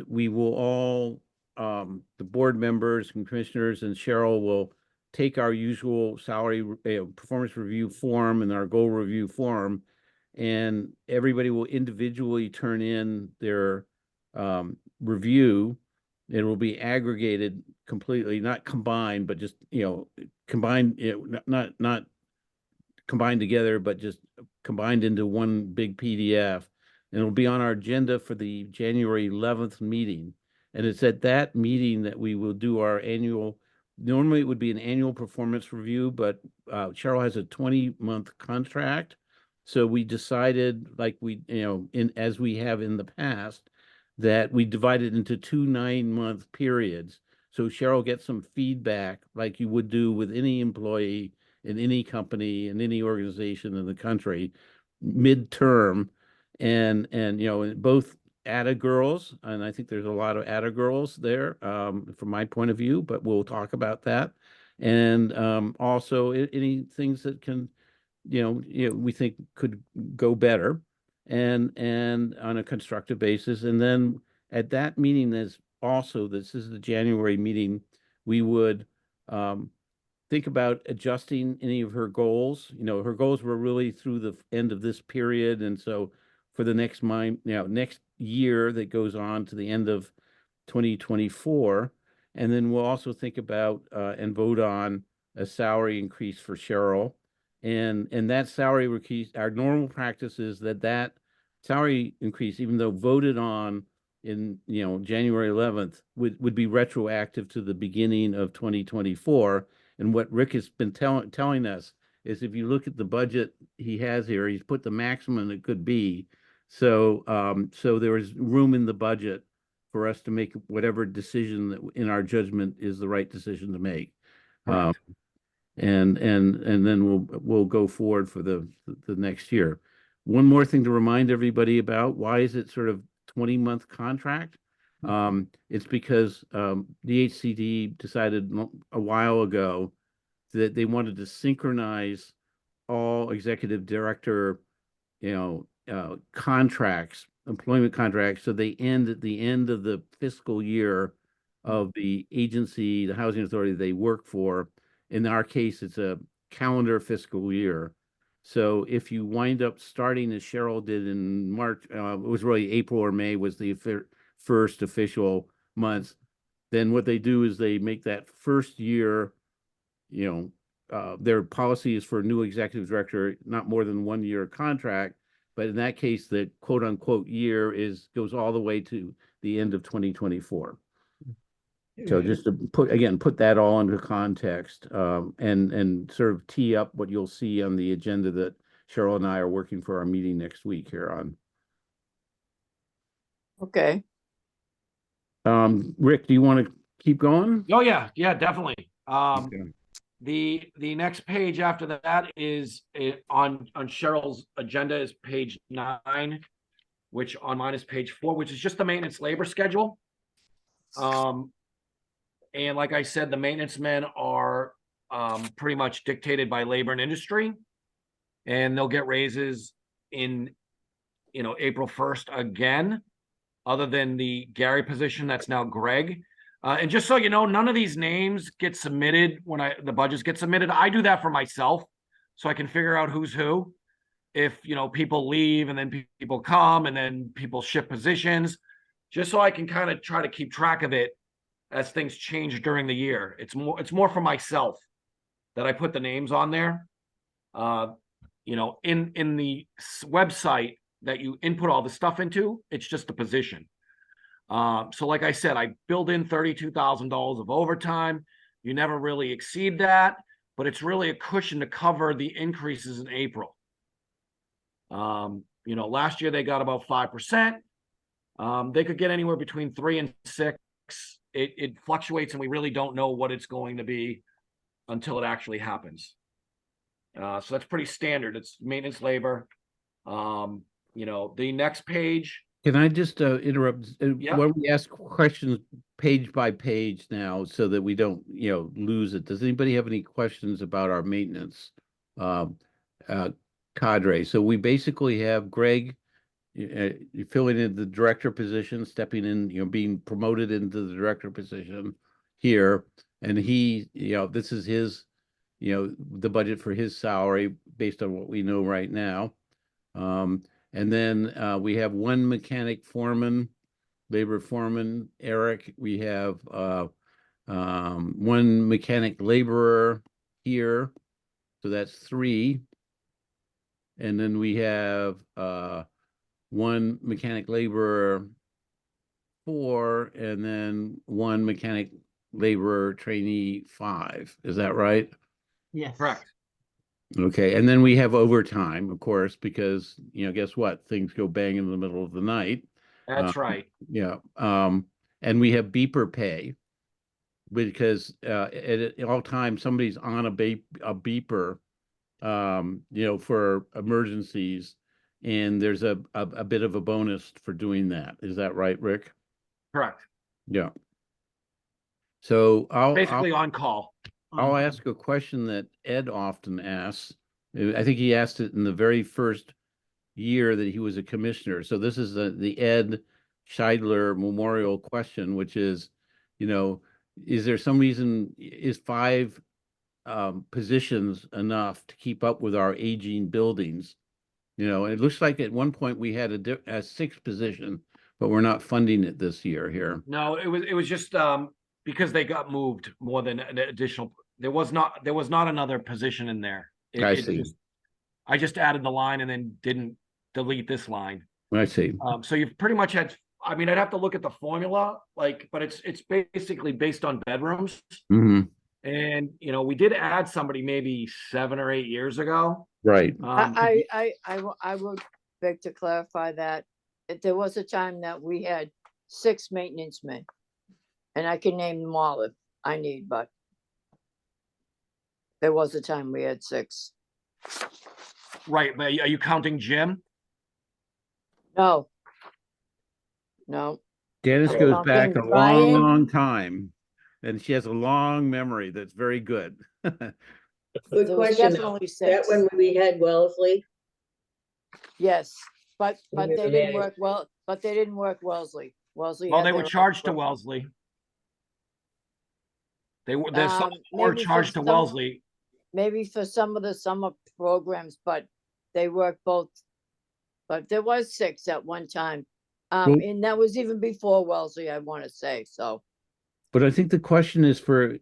we will all, the board members and commissioners and Cheryl will take our usual salary performance review form and our goal review form, and everybody will individually turn in their review. It will be aggregated completely, not combined, but just, you know, combined, you know, not combined together, but just combined into one big PDF. And it'll be on our agenda for the January 11th meeting. And it's at that meeting that we will do our annual, normally it would be an annual performance review, but Cheryl has a 20-month contract. So we decided, like we, you know, as we have in the past, that we divided into 2 9-month periods. So Cheryl gets some feedback like you would do with any employee in any company, in any organization in the country, midterm. And you know, both ATA girls, and I think there's a lot of ATA girls there from my point of view, but we'll talk about that. And also any things that can, you know, we think could go better, and on a constructive basis. And then at that meeting, there's also, this is the January meeting, we would think about adjusting any of her goals. You know, her goals were really through the end of this period, and so for the next next year that goes on to the end of 2024. And then we'll also think about and vote on a salary increase for Cheryl. And that salary increase, our normal practice is that salary increase, even though voted on in, you know, January 11th, would be retroactive to the beginning of 2024. And what Rick has been telling us is, if you look at the budget he has here, he's put the maximum it could be. So there is room in the budget for us to make whatever decision that in our judgment is the right decision to make. Correct. And then we'll go forward for the next year. One more thing to remind everybody about: why is it sort of 20-month contract? It's because DHCD decided a while ago that they wanted to synchronize all executive director, you know, contracts, employment contracts, so they end at the end of the fiscal year of the agency, the housing authority they work for. In our case, it's a calendar fiscal year. So if you wind up starting as Cheryl did in March, it was really April or May was the first official month, then what they do is they make that first year, you know, their policy is for a new executive director, not more than 1 year contract. But in that case, the quote unquote year goes all the way to the end of 2024. So just to put that all into context, and sort of tee up what you'll see on the agenda that Cheryl and I are working for our meeting next week here on. Okay. Rick, do you want to keep going? oh yeah, definitely. Okay. The next page after that is on Cheryl's agenda is page 9, which on mine is page 4, which is just the maintenance labor schedule. And like I said, the maintenance men are pretty much dictated by labor and industry, and they'll get raises in, you know, April 1st again, other than the Gary position that's now Greg. And just so you know, none of these names get submitted when the budgets get submitted. I do that for myself, so I can figure out who's who. If, you know, people leave and then people come and then people shift positions, just so I can kind of try to keep track of it as things change during the year. It's more for myself that I put the names on there. You know, in the website that you input all the stuff into, it's just a position. So like I said, I build in $32,000 of overtime. You never really exceed that, but it's really a cushion to cover the increases in April. You know, last year they got about 5%. They could get anywhere between 3 and 6. It fluctuates, and we really don't know what it's going to be until it actually happens. So that's pretty standard. It's maintenance labor. You know, the next page. Can I just interrupt? Yeah. When we ask questions page by page now, so that we don't, lose it. Does anybody have any questions about our maintenance cadre? So we basically have Greg filling in the director position, stepping in, being promoted into the director position here, and he, this is his, the budget for his salary based on what we know right now. And then we have one mechanic foreman, labor foreman, Eric. We have one mechanic laborer here, so that's 3. And then we have one mechanic laborer, 4, and then one mechanic laborer trainee, 5. Is that right? Yes. Correct. Okay, and then we have overtime, of course, because guess what? Things go bang in the middle of the night. That's right. Yeah. And we have beeper pay because at all times somebody's on a beeper, for emergencies, and there's a bit of a bonus for doing that. Is that right, Rick? Correct. Yeah. So Basically on call. I'll ask a question that Ed often asks. I think he asked it in the very first year that he was a commissioner. So this is the Ed Scheidler Memorial question, which is, is there some reason, is 5 positions enough to keep up with our aging buildings? It looks like at one point we had a 6th position, but we're not funding it this year here. No, it was just because they got moved more than an additional. There was not another position in there. I see. I just added the line and then didn't delete this line. I see. So you've pretty much had. I mean, I'd have to look at the formula, but it's basically based on bedrooms. Mm-hmm. And we did add somebody maybe 7 or 8 years ago. Right. I would beg to clarify that there was a time that we had 6 maintenance men, and I can name them all if I need, but there was a time we had 6. Right, but are you counting Jim? No. Janice goes Counting back a Ryan. long time, and she has a long memory that's very good. Good There was question. definitely That 6. when we had Wellesley, Yes, but When they we were didn't married. work well. But they didn't work Wellesley. Wellesley. Well, had they were their own charged to program. Wellesley. There's some were Maybe for charged to some- Wellesley. Maybe for some of the summer programs, but they worked both. But there was 6 at one time. Well- And that was even before Wellesley, I want to say, so. But I think the question is for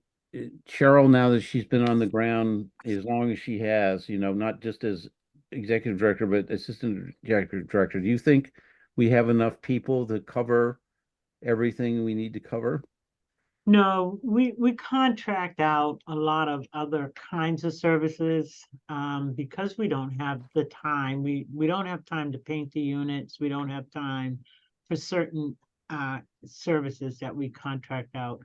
Cheryl, now that she's been on the ground as long as she has, not just as executive director, but assistant executive director. Do you think we have enough people to cover everything we need to cover? No, we contract out a lot of other kinds of services, because we don't have the time. We don't have time to paint the units. We don't have time for certain services that we contract out.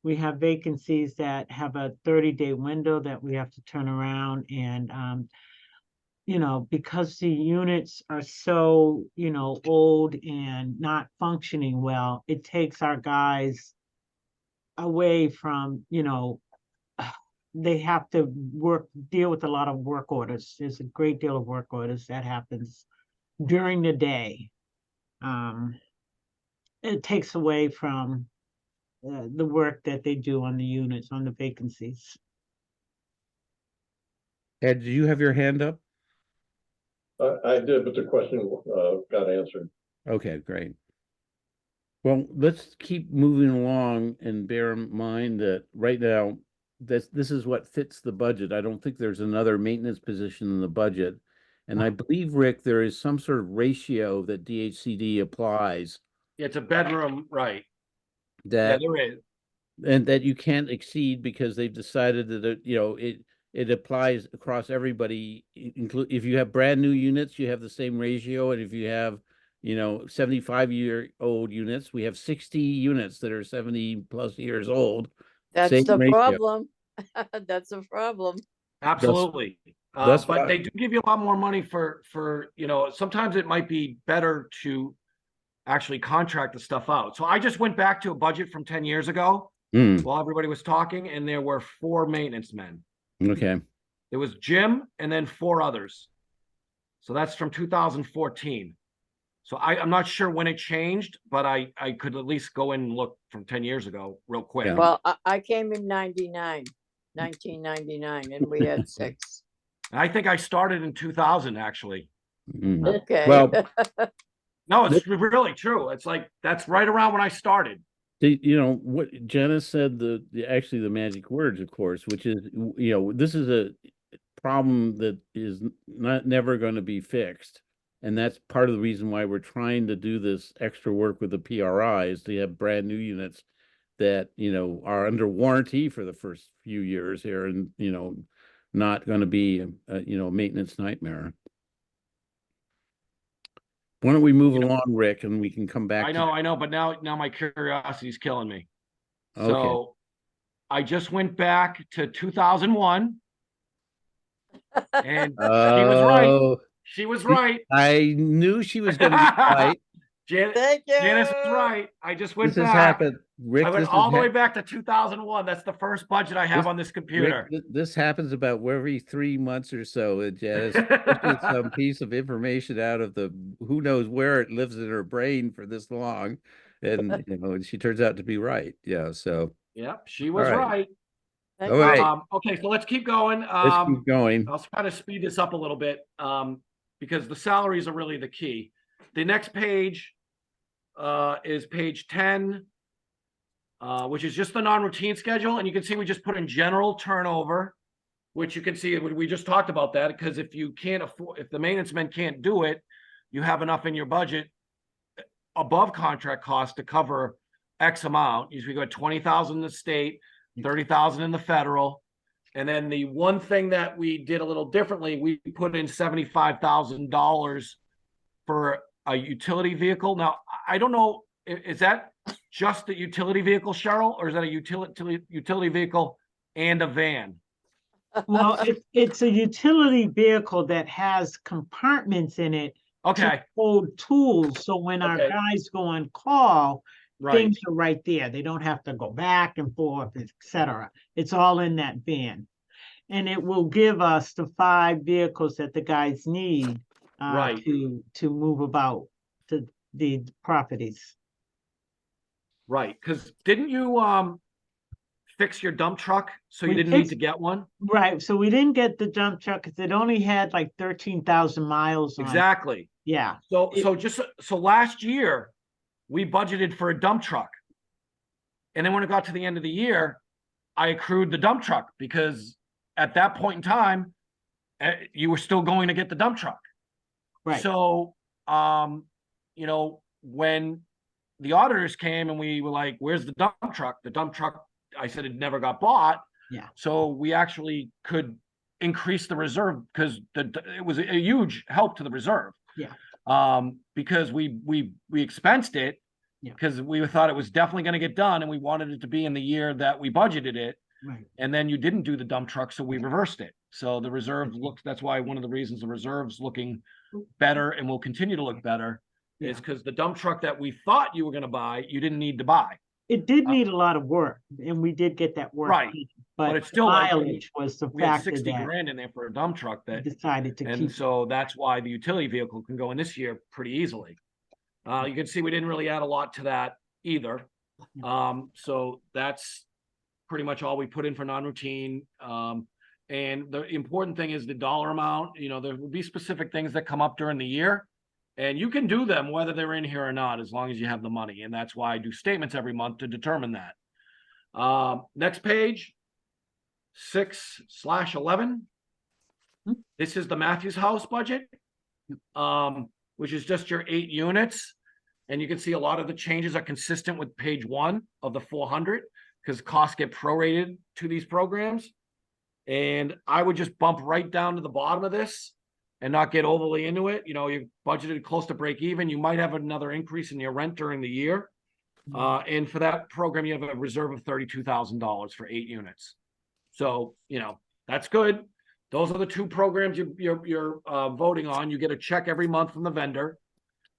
We have vacancies that have a 30-day window that we have to turn around, and because the units are so, old and not functioning well, it takes our guys away from, they have to deal with a lot of work orders. There's a great deal of work orders that happens during the day. It takes away from the work that they do on the units, on the vacancies. Ed, do you have your hand up? I did, but the question got answered. Okay, great. Well, let's keep moving along and bear in mind that right now, this is what fits the budget. I don't think there's another maintenance position in the budget. And I believe, Rick, there is some sort of ratio that DHCD applies It's a bedroom, right? Yeah, that there is. and that you can't exceed because they've decided that it applies across everybody. Include if you have brand new units, you have the same ratio, and if you have 75-year-old units, we have 60 units that are 70 plus years old. That's Same the ratio. problem. That's a problem. Absolutely. That's But why- they do give you a lot more money for, sometimes it might be better to actually contract the stuff out. So I just went back to a budget from 10 years ago Hmm, while everybody was talking, and there were 4 maintenance men. okay. There was Jim and then 4 others. So that's from 2014. So I'm not sure when it changed, but I could at least go in and look from 10 years ago real quick. Yeah. Well, I came in 1999, and we had 6. And I think I started in 2000 actually. Hmm. Okay. Well, No, it's really true. It's like, that's right around when I started. what Janice said, actually the magic words, of course, which is, this is a problem that is never going to be fixed. And that's part of the reason why we're trying to do this extra work with the PRI is to have brand new units that, are under warranty for the first few years here and, not going to be a maintenance nightmare. Why don't we move along, Rick, and we can come back I know, but now my curiosity is killing me. Okay. So I just went back to 2001 and she was right. Oh, She was right. I knew she was going to be right. Thank you. Janice was right. I just went This has back. happened, Rick. I went This all has the way back to 2001. That's the first budget I have This- on this computer. Rick, this happens about every 3 months or so, and Janice pushes some piece of information out of who knows where it lives in her brain for this long, and and she turns out to be right. Yeah, so Yep, she was right. right. Thank all you. right, Okay, so let's keep going. let's keep going. I'll try to speed this up a little bit because the salaries are really the key. The next page is page 10, which is just the non-routine schedule. And you can see we just put in general turnover, which you can see we just talked about that because if you can't afford, if the maintenance men can't do it, you have enough in your budget above contract cost to cover X amount. Usually we go 20,000 in the state, 30,000 in the federal. And then the one thing that we did a little differently, we put in $75,000 for a utility vehicle. Now, I don't know, is that just the utility vehicle, Cheryl, or is that a utility vehicle and a van? Well, it's a utility vehicle that has compartments in it to Okay, hold tools. So when our Okay. guys go on call, right, things are right there. They don't have to go back and forth, etc. It's all in that van. And it will give us the 5 vehicles that the guys need Right. to move about to the properties. right. Because didn't you fix your dump truck so you We didn't need fixed- to get one? Right. So we didn't get the dump truck because it only had like 13,000 miles on it. Exactly. Yeah. So It- so last year we budgeted for a dump truck. And then when it got to the end of the year, I accrued the dump truck because at that point in time, you were still going to get the dump truck. Right. So, when the auditors came and we were like, where's the dump truck? The dump truck, I said, it never got bought. Yeah. So we actually could increase the reserve because it was a huge help to the reserve. Yeah. Because we expensed it Yeah. because we thought it was definitely going to get done and we wanted it to be in the year that we budgeted it. Right. And then you didn't do the dump truck, so we reversed it. So the reserve looks, that's why one of the reasons the reserve's looking better and will continue to look better is Yeah. because the dump truck that we thought you were going to buy, you didn't need to buy. It did need a lot of work, and we did get that work. Right. done, But But it's still like, mileage was the We had factor 60 that grand in there for a dump truck we that, decided to and keep. so that's why the utility vehicle can go in this year pretty easily. You can see we didn't really add a lot to that either. So that's pretty much all we put in for non-routine. And the important thing is the dollar amount. There will be specific things that come up during the year. And you can do them whether they're in here or not, as long as you have the money. And that's why I do statements every month to determine that. Next page, 6/11. This is the Matthews House budget, which is just your 8 units. And you can see a lot of the changes are consistent with page 1 of the 400 because costs get prorated to these programs. And I would just bump right down to the bottom of this and not get overly into it. You know, you're budgeted close to break even. You might have another increase in your rent during the year. And for that program, you have a reserve of $32,000 for 8 units. So, you know, that's good. Those are the 2 programs you're voting on. You get a check every month from the vendor,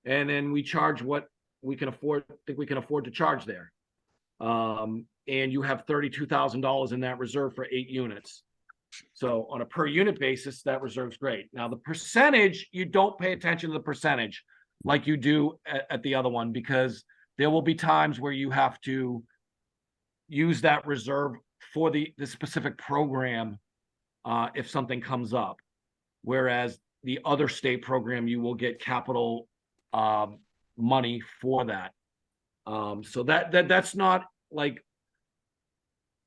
and then we charge what we can afford, think we can afford to charge there. And you have $32,000 in that reserve for 8 units. So on a per unit basis, that reserve's great. Now the percentage, you don't pay attention to the percentage like you do at the other one, because there will be times where you have to use that reserve for the specific program if something comes up. Whereas the other state program, you will get capital money for that. So that's not like,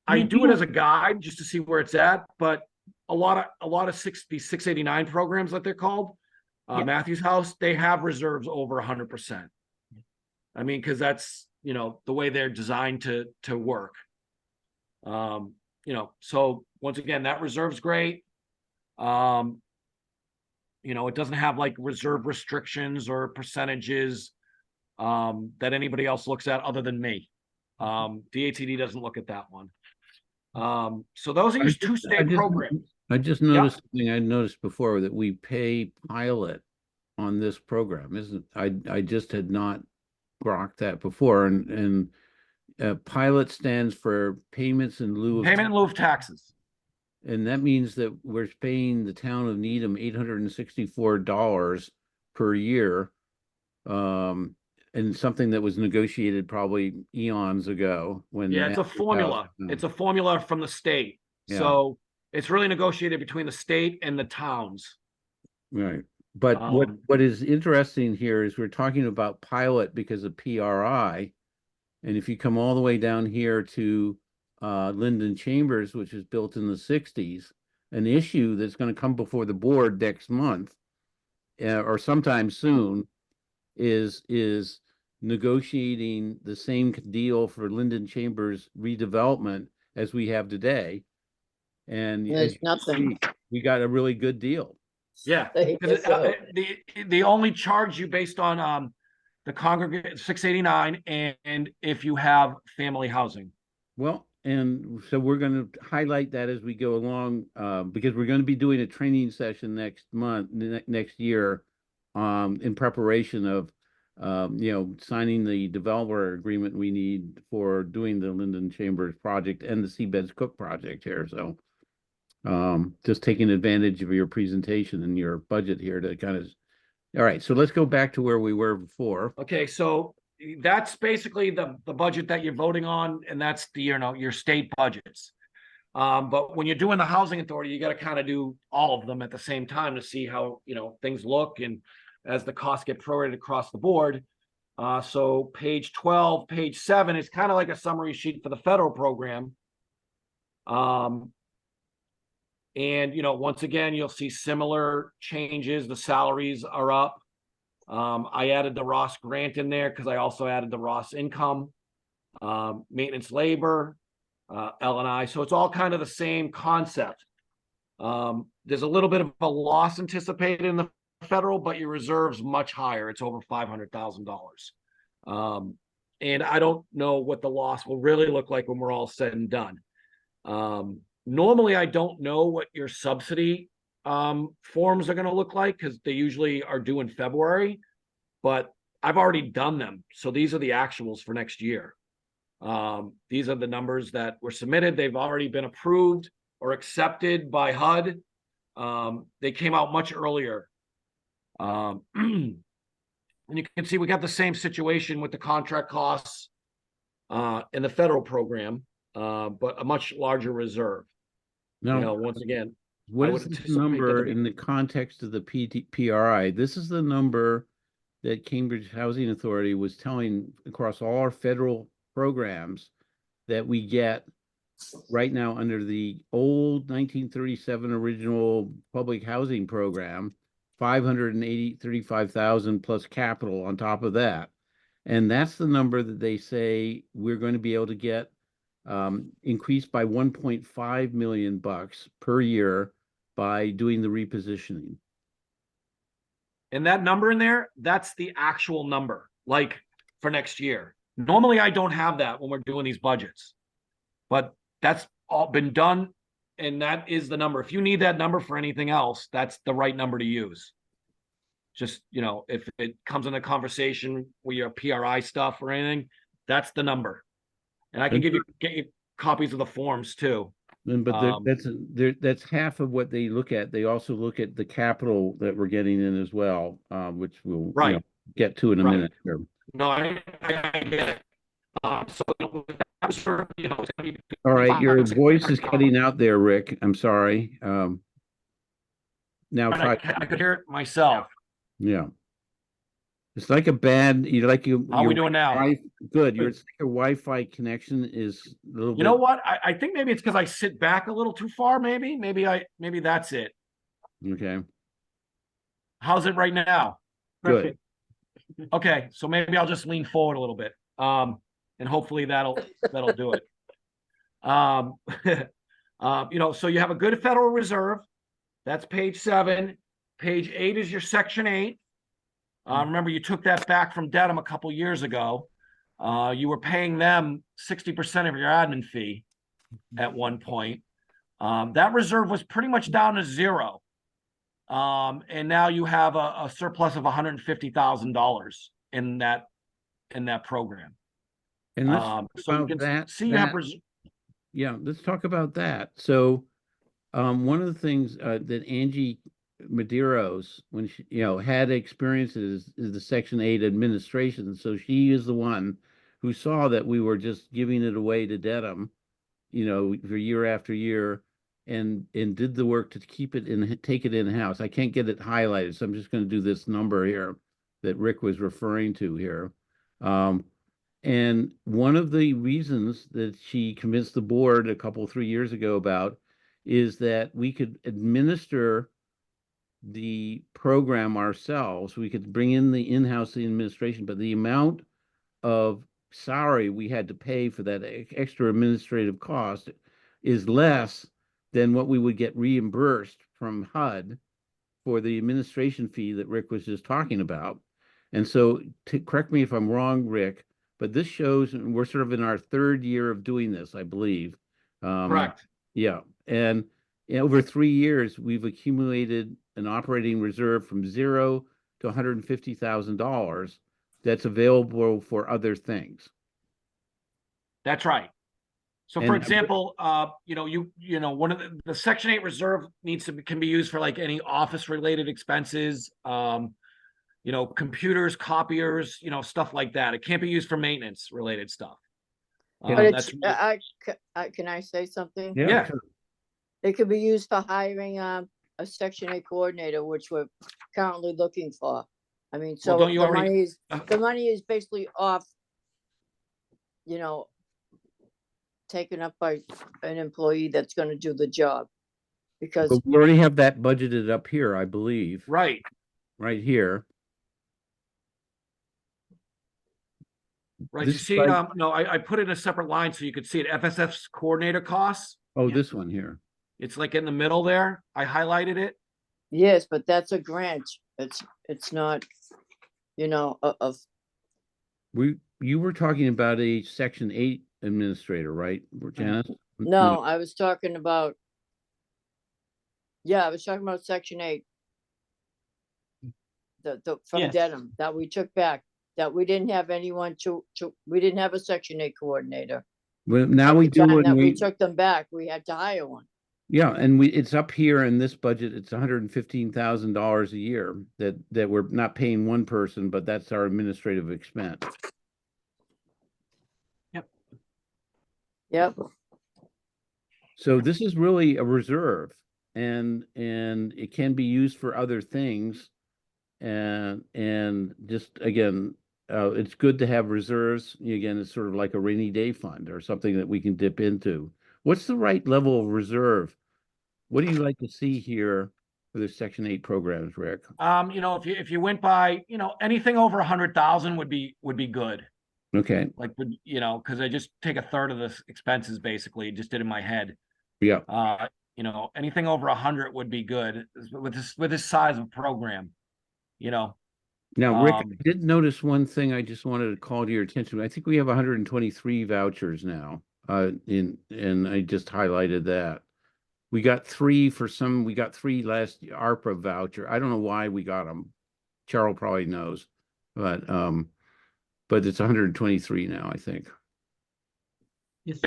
I do it as a guide just to see where it's at, but a lot of these 689 programs that they're called, Yeah. Matthews House, they have reserves over 100%. I mean, because that's, you know, the way they're designed to work. You know, so once again, that reserve's great. You know, it doesn't have like reserve restrictions or percentages that anybody else looks at other than me. DATD doesn't look at that one. So those are your 2 state programs. I just noticed something I noticed before, that we pay pilot on this program. I just had not grokked that before, and pilot stands for payments in lieu of Payment in lieu of taxes. and that means that we're paying the town of Needham $864 per year, and something that was negotiated probably eons ago when. Yeah, it's a formula. It's a formula from the state. Yeah. So it's really negotiated between the state and the towns. Right. But what is interesting here is we're talking about pilot because of PRI. And if you come all the way down here to Linden Chambers, which was built in the 60s, an issue that's going to come before the board next month or sometime soon is negotiating the same deal for Linden Chambers redevelopment as we have today. And There's nothing. we got a really good deal. Yeah. I guess so. They only charge you based on the congregate 689 and if you have family housing. Well, and so we're going to highlight that as we go along, because we're going to be doing a training session next year, in preparation of, you know, signing the developer agreement we need for doing the Linden Chambers project and the Seabeds Cook project here. So, just taking advantage of your presentation and your budget here to kind of, all right, so let's go back to where we were before. Okay, so that's basically the budget that you're voting on, and that's the, you know, your state budgets. But when you're doing the housing authority, you got to kind of do all of them at the same time to see how, you know, things look and as the costs get prorated across the board. So page 12, page 7 is kind of like a summary sheet for the federal program. And, you know, once again, you'll see similar changes. The salaries are up. I added the Ross grant in there because I also added the Ross income, maintenance labor, L&I. So it's all kind of the same concept. There's a little bit of a loss anticipated in the federal, but your reserve's much higher. It's over $500,000. And I don't know what the loss will really look like when we're all said and done. Normally, I don't know what your subsidy forms are going to look like because they usually are due in February, but I've already done them. So these are the actuals for next year. These are the numbers that were submitted. They've already been approved or accepted by HUD. They came out much earlier. And you can see we got the same situation with the contract costs in the federal program, but a much larger reserve. Now, You know, once again, what I is would this anticipate number that- in the context of the PRI? This is the number that Cambridge Housing Authority was telling across all our federal programs that we get right now under the old 1937 original public housing program, 35,000 plus capital on top of that. And that's the number that they say we're going to be able to get increased by 1.5 million bucks per year by doing the repositioning. And that number in there, that's the actual number, like for next year. Normally, I don't have that when we're doing these budgets, but that's all been done. And that is the number. If you need that number for anything else, that's the right number to use. Just, you know, if it comes in a conversation with your PRI stuff or anything, that's the number. And I can get you copies of the forms too. But that's half of what they look at. They also look at the capital that we're getting in as well, which we'll get to in a minute here. No, I get it. So I'm sure, you know, it's gonna be all right, your voice is cutting out there, Rick. I'm sorry. Now try. I could hear it myself. Yeah. It's like a bad, How are we doing now? Good. Your Wi-Fi connection is a little bit. You know what? I think maybe it's because I sit back a little too far, maybe that's it. Okay. How's it right now? Good. Okay, so maybe I'll just lean forward a little bit. And hopefully that'll do it. You know, so you have a good Federal Reserve. That's page 7. Page 8 is your section 8. Remember, you took that back from Dedham a couple years ago. You were paying them 60% of your admin fee at one point. That reserve was pretty much down to zero. And now you have a surplus of $150,000 in that program. And let's so you can see you have yeah, let's talk about that. So one of the things that Angie Medeiros, when she, had experiences is the Section 8 administration. So she is the one who saw that we were just giving it away to Dedham, for year after year, and did the work to keep it in, take it in-house. I can't get it highlighted, so I'm just going to do this number here that Rick was referring to here. And one of the reasons that she convinced the board a couple, 3 years ago about is that we could administer the program ourselves. We could bring in the in-house administration, but the amount of salary we had to pay for that extra administrative cost is less than what we would get reimbursed from HUD for the administration fee that Rick was just talking about. And so, correct me if I'm wrong, Rick, but this shows we're sort of in our 3rd year of doing this, I believe. correct. Yeah. And over 3 years, we've accumulated an operating reserve from $0 to $150,000 that's available for other things. That's right. So, for example, one of the Section 8 reserve can be used for like any office related expenses, computers, copiers, stuff like that. It can't be used for maintenance related stuff. But it's, can I say something? Yeah. Sure. It could be used for hiring a Section 8 coordinator, which we're currently looking for. I mean, so don't you the already- money is basically off, taken up by an employee that's going to do the job. Because But we already have that budgeted up here, I believe. Right. Right here. Right. This You see, slide- no, I put it in a separate line so you could see it. FSF's coordinator costs. Oh, Yeah. this one here. It's like in the middle there. I highlighted it. yes, but that's a grant. It's not, You were talking about a Section 8 administrator, right, Janice? no, I was talking about, I was talking about Section 8. From Yes. Dedham, that we took back, that we didn't have anyone we didn't have a Section 8 coordinator. Well, now At we the do, time and that we we, took them back, we had to hire one. yeah, and it's up here in this budget, it's $115,000 a year that we're not paying one person, but that's our administrative expense. Yep, So this is really a reserve, and it can be used for other things. and just again, it's good to have reserves. Again, it's sort of like a rainy day fund or something that we can dip into. What's the right level of reserve? What do you like to see here for the Section 8 programs, Rick? If you went by, anything over 100,000 would be good. Okay, Like, because I just take a third of the expenses basically, just did in my head. yeah. Anything over 100 would be good with this size of program. Now, Rick, Um, I did notice one thing I just wanted to call to your attention. I think we have 123 vouchers now, and I just highlighted that. We got three last ARPA voucher. I don't know why we got them. Cheryl probably knows, but it's 123 now, I think. Yes,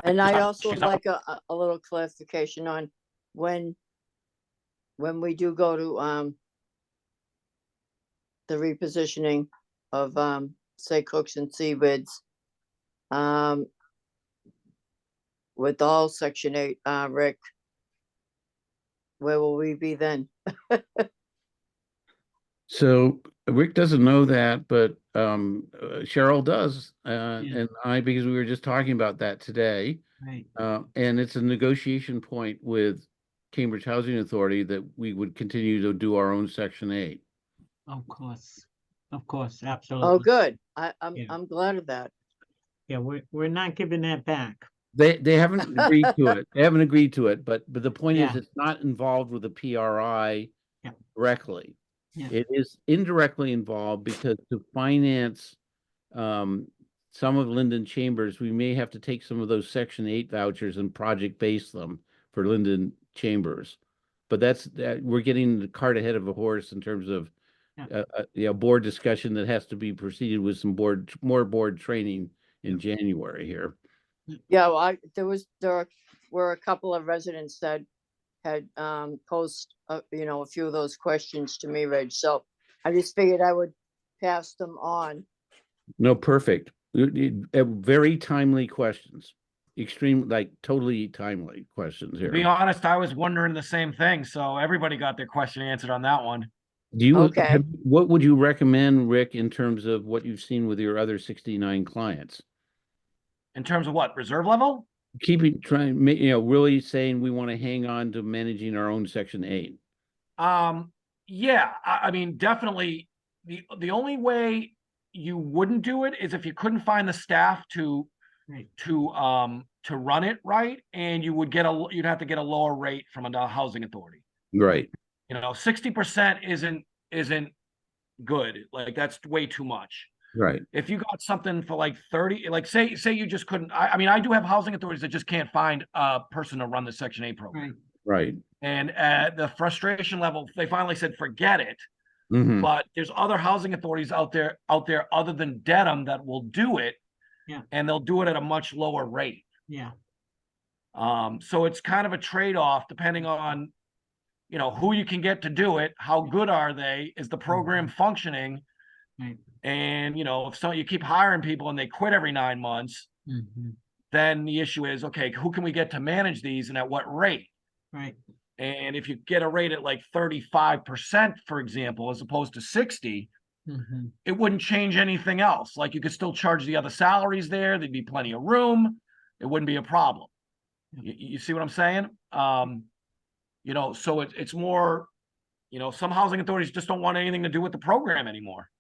And I She's also would not- like a little clarification on when we do go to, the repositioning of, say Cooks and Seabids, with all Section 8, Rick, where will we be then? So Rick doesn't know that, but Cheryl does, Yeah. and I, because we were just talking about that today. right. And it's a negotiation point with Cambridge Housing Authority that we would continue to do our own Section 8. Of course, absolutely. Oh, good. Yeah. I'm glad of that. Yeah, we're not giving that back. They haven't agreed to it. They haven't agreed to it, but the point is Yeah. it's not involved with the PRI Yeah. directly. Yeah. It is indirectly involved because to finance some of Linden Chambers, we may have to take some of those Section 8 vouchers and project base them for Linden Chambers. But we're getting the cart ahead of a horse in terms of board discussion that has to be proceeded with some more board training in January here. Yeah, well, there were a couple of residents that had, posed, a few of those questions to me, Reg, so I just figured I would pass them on. No, perfect. Very timely questions. Totally timely questions to be here. honest, I was wondering the same thing. So everybody got their question answered on that one. Okay. What would you recommend, Rick, in terms of what you've seen with your other 69 clients? In terms of what, reserve level? Really saying we want to hang on to managing our own Section 8. Yeah, I mean, definitely the only way you wouldn't do it is if you couldn't find the staff to Right. to run it right, and you'd have to get a lower rate from a housing authority. Right. 60% isn't good. Like, that's way too much. Right. If you got something for like 30, like say you just couldn't, I mean, I do have housing authorities that just can't find a person to run the Section 8 program. Right. Right. And at the frustration level, they finally said, forget it. Mhm. But there's other housing authorities out there other than Dedham that will do it. Yeah. And they'll do it at a much lower rate. Yeah. So it's kind of a trade-off depending on, who you can get to do it. How good are they? Is the program functioning? Right. And, if you keep hiring people and they quit every 9 months, Mhm. then the issue is, okay, who can we get to manage these and at what rate? Right. And if you get a rate at like 35%, for example, as opposed to 60, Mhm. it wouldn't change anything else. Like, you could still charge the other salaries there. There'd be plenty of room. It wouldn't be a problem. You see what I'm saying? So it's more, some housing authorities just don't want anything to do with the program anymore.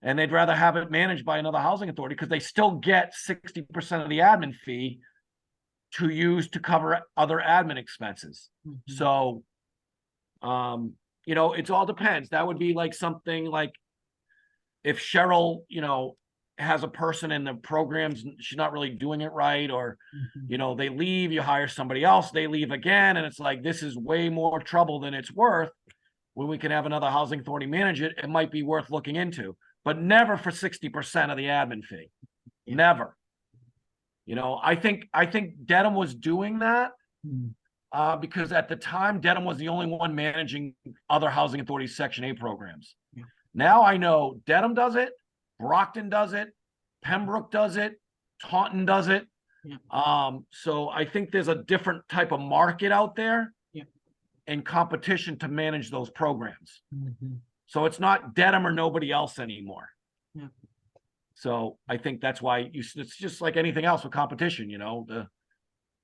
And they'd rather have it managed by another housing authority because they still get 60% of the admin fee to use to cover other admin expenses. Mhm. So, it all depends. That would be like something like if Cheryl, has a person in the programs, she's not really doing it right, or, Mhm. they leave, you hire somebody else, they leave again. And it's like, this is way more trouble than it's worth. When we can have another housing authority manage it, it might be worth looking into, but never for 60% of the admin fee. Yeah. Never. I think Dedham was doing that Mhm. because at the time, Dedham was the only one managing other housing authorities Section 8 programs. Yeah. Now I know Dedham does it, Brockton does it, Pembroke does it, Taunton does it. Yeah. So I think there's a different type of market out there. Yeah. in competition to manage those programs. Mhm. So it's not Dedham or nobody else anymore. Yeah. So I think that's why it's just like anything else with competition, the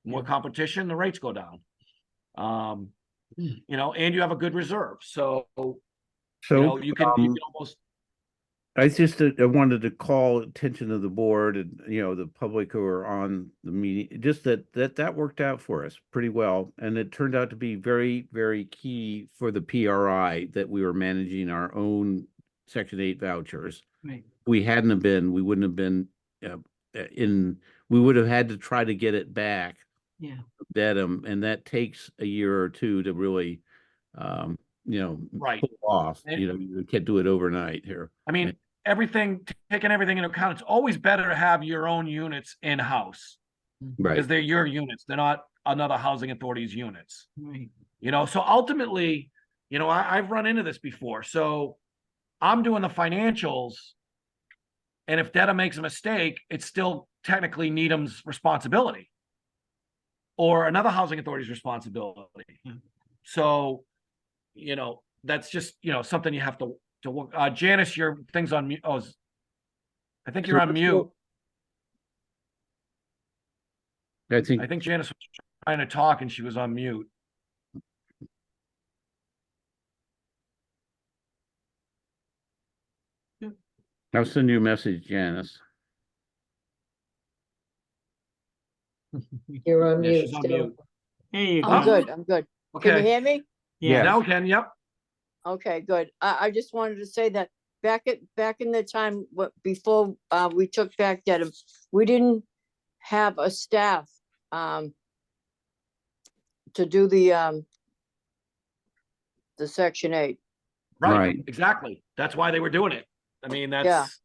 more Yeah. competition, the rates go down. Hmm. And you have a good reserve. So, So, you can almost, I just I wanted to call attention of the board and, the public who are on the meeting, just that worked out for us pretty well. And it turned out to be very, very key for the PRI that we were managing our own Section 8 vouchers. Right. If we hadn't have been, we wouldn't have been we would have had to try to get it back, Yeah. Dedham, and that takes a year or two to really, Right. pull off. And- You can't do it overnight here. I mean, taking everything into account, it's always better to have your own units in-house Right. because they're your units. They're not another housing authority's units. Right. So ultimately, I've run into this before. So I'm doing the financials, and if Dedham makes a mistake, it's still technically Needham's responsibility or another housing authority's responsibility. Hmm. So, that's just, something you have to work. Janice, your thing's on mute. Oh, I think you're So on let's mute. I think I think Janice was trying to talk and she was on mute. I'll send you a message, Janice. You're on Yeah, mute she's on still. mute. There you I'm Oh. go. good, I'm good. Can you Okay. hear me? Yeah. Now we can. Yep. Okay, good. I just wanted to say that back in the time, before, we took back Dedham, we didn't have a staff, to do the Section 8. Right. Right. Exactly. That's why they were doing it. I mean, that's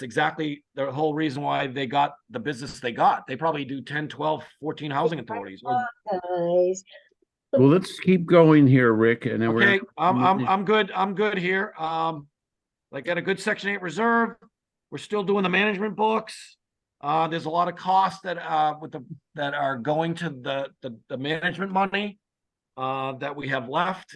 exactly the whole reason why they got the business they got. They probably do 10, 12, 14 housing authorities. Guys, Well, let's keep going here, Rick, and then Okay, I'm we're good. I'm good here. Like got a good Section 8 reserve. We're still doing the management books. There's a lot of costs that that are going to the management money that we have left.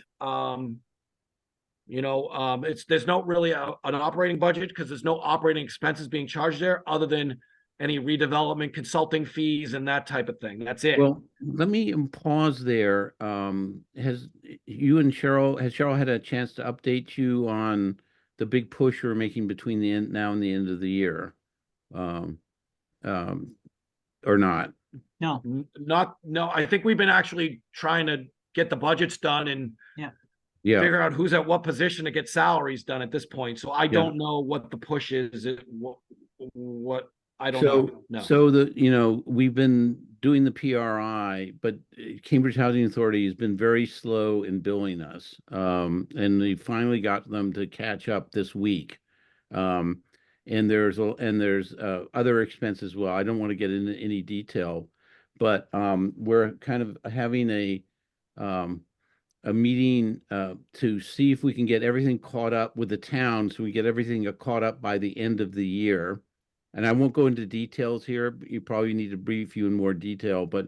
There's no really an operating budget because there's no operating expenses being charged there other than any redevelopment consulting fees and that type of thing. That's it. well, let me pause there. Has Cheryl had a chance to update you on the big push we're making between the end now and the end of the year? Um, or not? No. No, I think we've been actually trying to get the budgets done and Yeah. figure out who's at what position to get salaries done at this point. So I don't know what the push is. What I don't know. No. So we've been doing the PRI, but Cambridge Housing Authority has been very slow in billing us. And we finally got them to catch up this week. And there's other expenses as well. I don't want to get into any detail, but we're kind of having a meeting to see if we can get everything caught up with the town, so we get everything caught up by the end of the year. And I won't go into details here. You probably need to brief you in more detail, but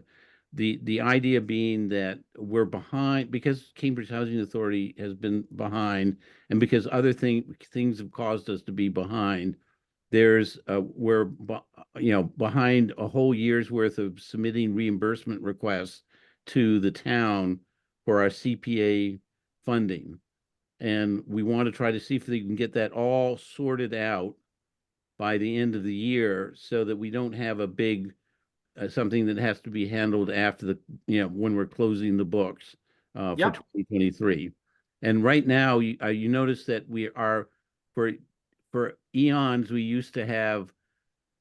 the idea being that we're behind because Cambridge Housing Authority has been behind, and because other things have caused us to be behind. We're behind a whole year's worth of submitting reimbursement requests to the town for our CPA funding. And we want to try to see if they can get that all sorted out by the end of the year so that we don't have a big something that has to be handled after when we're closing the books for Yep. 2023. And right now, you notice that we are for eons we used to have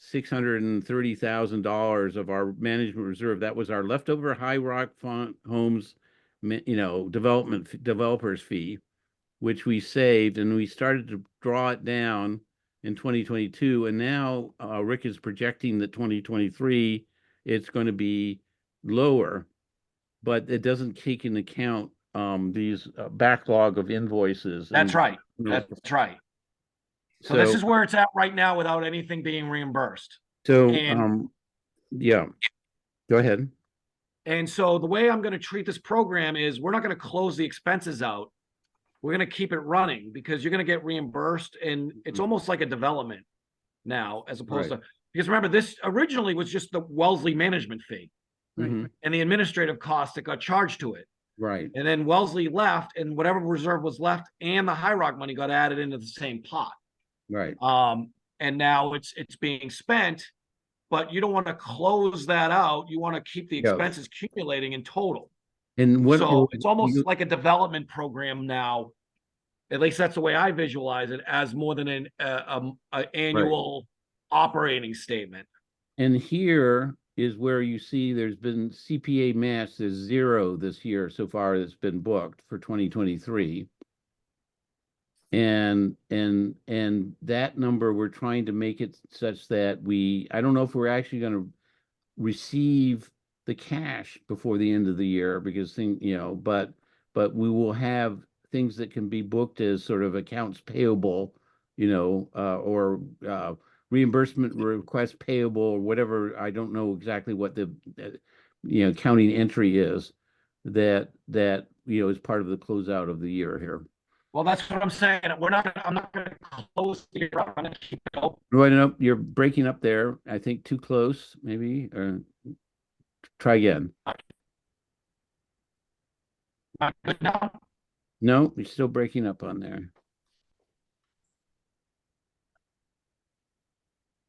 $630,000 of our management reserve. That was our leftover High Rock Homes, developers fee, which we saved, and we started to draw it down in 2022. And now Rick is projecting that 2023 it's going to be lower, but it doesn't take into account these backlog of invoices. That's right. No. That's right. So this is where it's at right now without anything being reimbursed. So And- yeah, go ahead. And so the way I'm going to treat this program is we're not going to close the expenses out. We're going to keep it running because you're going to get reimbursed, and it's almost like a development now, as opposed Right. to, because remember, this originally was just the Wellesley management fee Mhm. and the administrative costs that got charged to it. Right, And then Wellesley left, and whatever reserve was left and the High Rock money got added into the same pot. right. And now it's being spent, but you don't want to close that out. You want to keep the Yeah. expenses accumulating in total. And what? So it's almost you- like a development program now. At least that's the way I visualize it, as more than an annual operating statement. And here is where you see there's been CPA match, there's 0 this year so far that's been booked for 2023. And that number, we're trying to make it such that I don't know if we're actually going to receive the cash before the end of the year, because but we will have things that can be booked as sort of accounts payable, or reimbursement request payable, or whatever. I don't know exactly what the counting entry is that is part of the closeout of the year here. Well, that's what I'm saying. I'm not gonna close the year out. I'm gonna keep it open. Right up, you're breaking up there. I think too close, maybe, or try again. Not good now. No, you're still breaking up on there.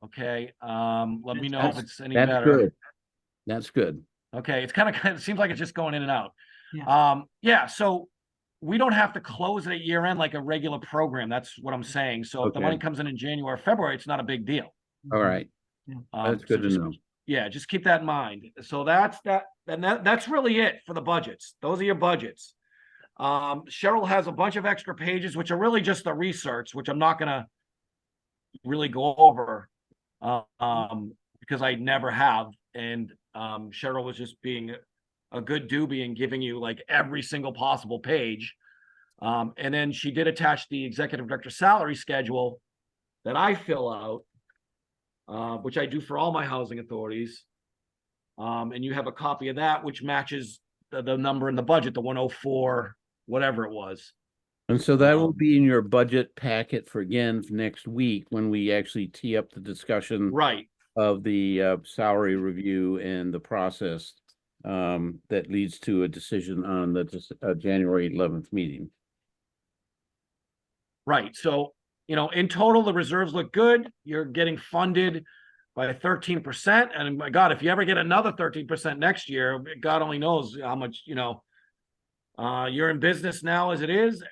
Okay, let me know if That's- it's any That's better. good. That's good. Okay, it's kind of, it seems like it's just going in and out. Yeah. Yeah, so we don't have to close it at year end like a regular program. That's what I'm saying. So if the Okay. money comes in January or February, it's not a big deal. All right. That's good to just, know. Yeah, just keep that in mind. So that's that, and that's really it for the budgets. Those are your budgets. Cheryl has a bunch of extra pages, which are really just the research, which I'm not gonna really go over, because I never have. And Cheryl was just being a good doobie and giving you like every single possible page. And then she did attach the executive director salary schedule that I fill out, which I do for all my housing authorities. And you have a copy of that, which matches the number in the budget, the 104, whatever it was. And so that will be in your budget packet for next week, when we actually tee up the discussion Right. of the salary review and the process that leads to a decision on the January 11th meeting. Right. So, in total, the reserves look good. You're getting funded by 13%. And my God, if you ever get another 13% next year, God only knows how much, you're in business now as it is.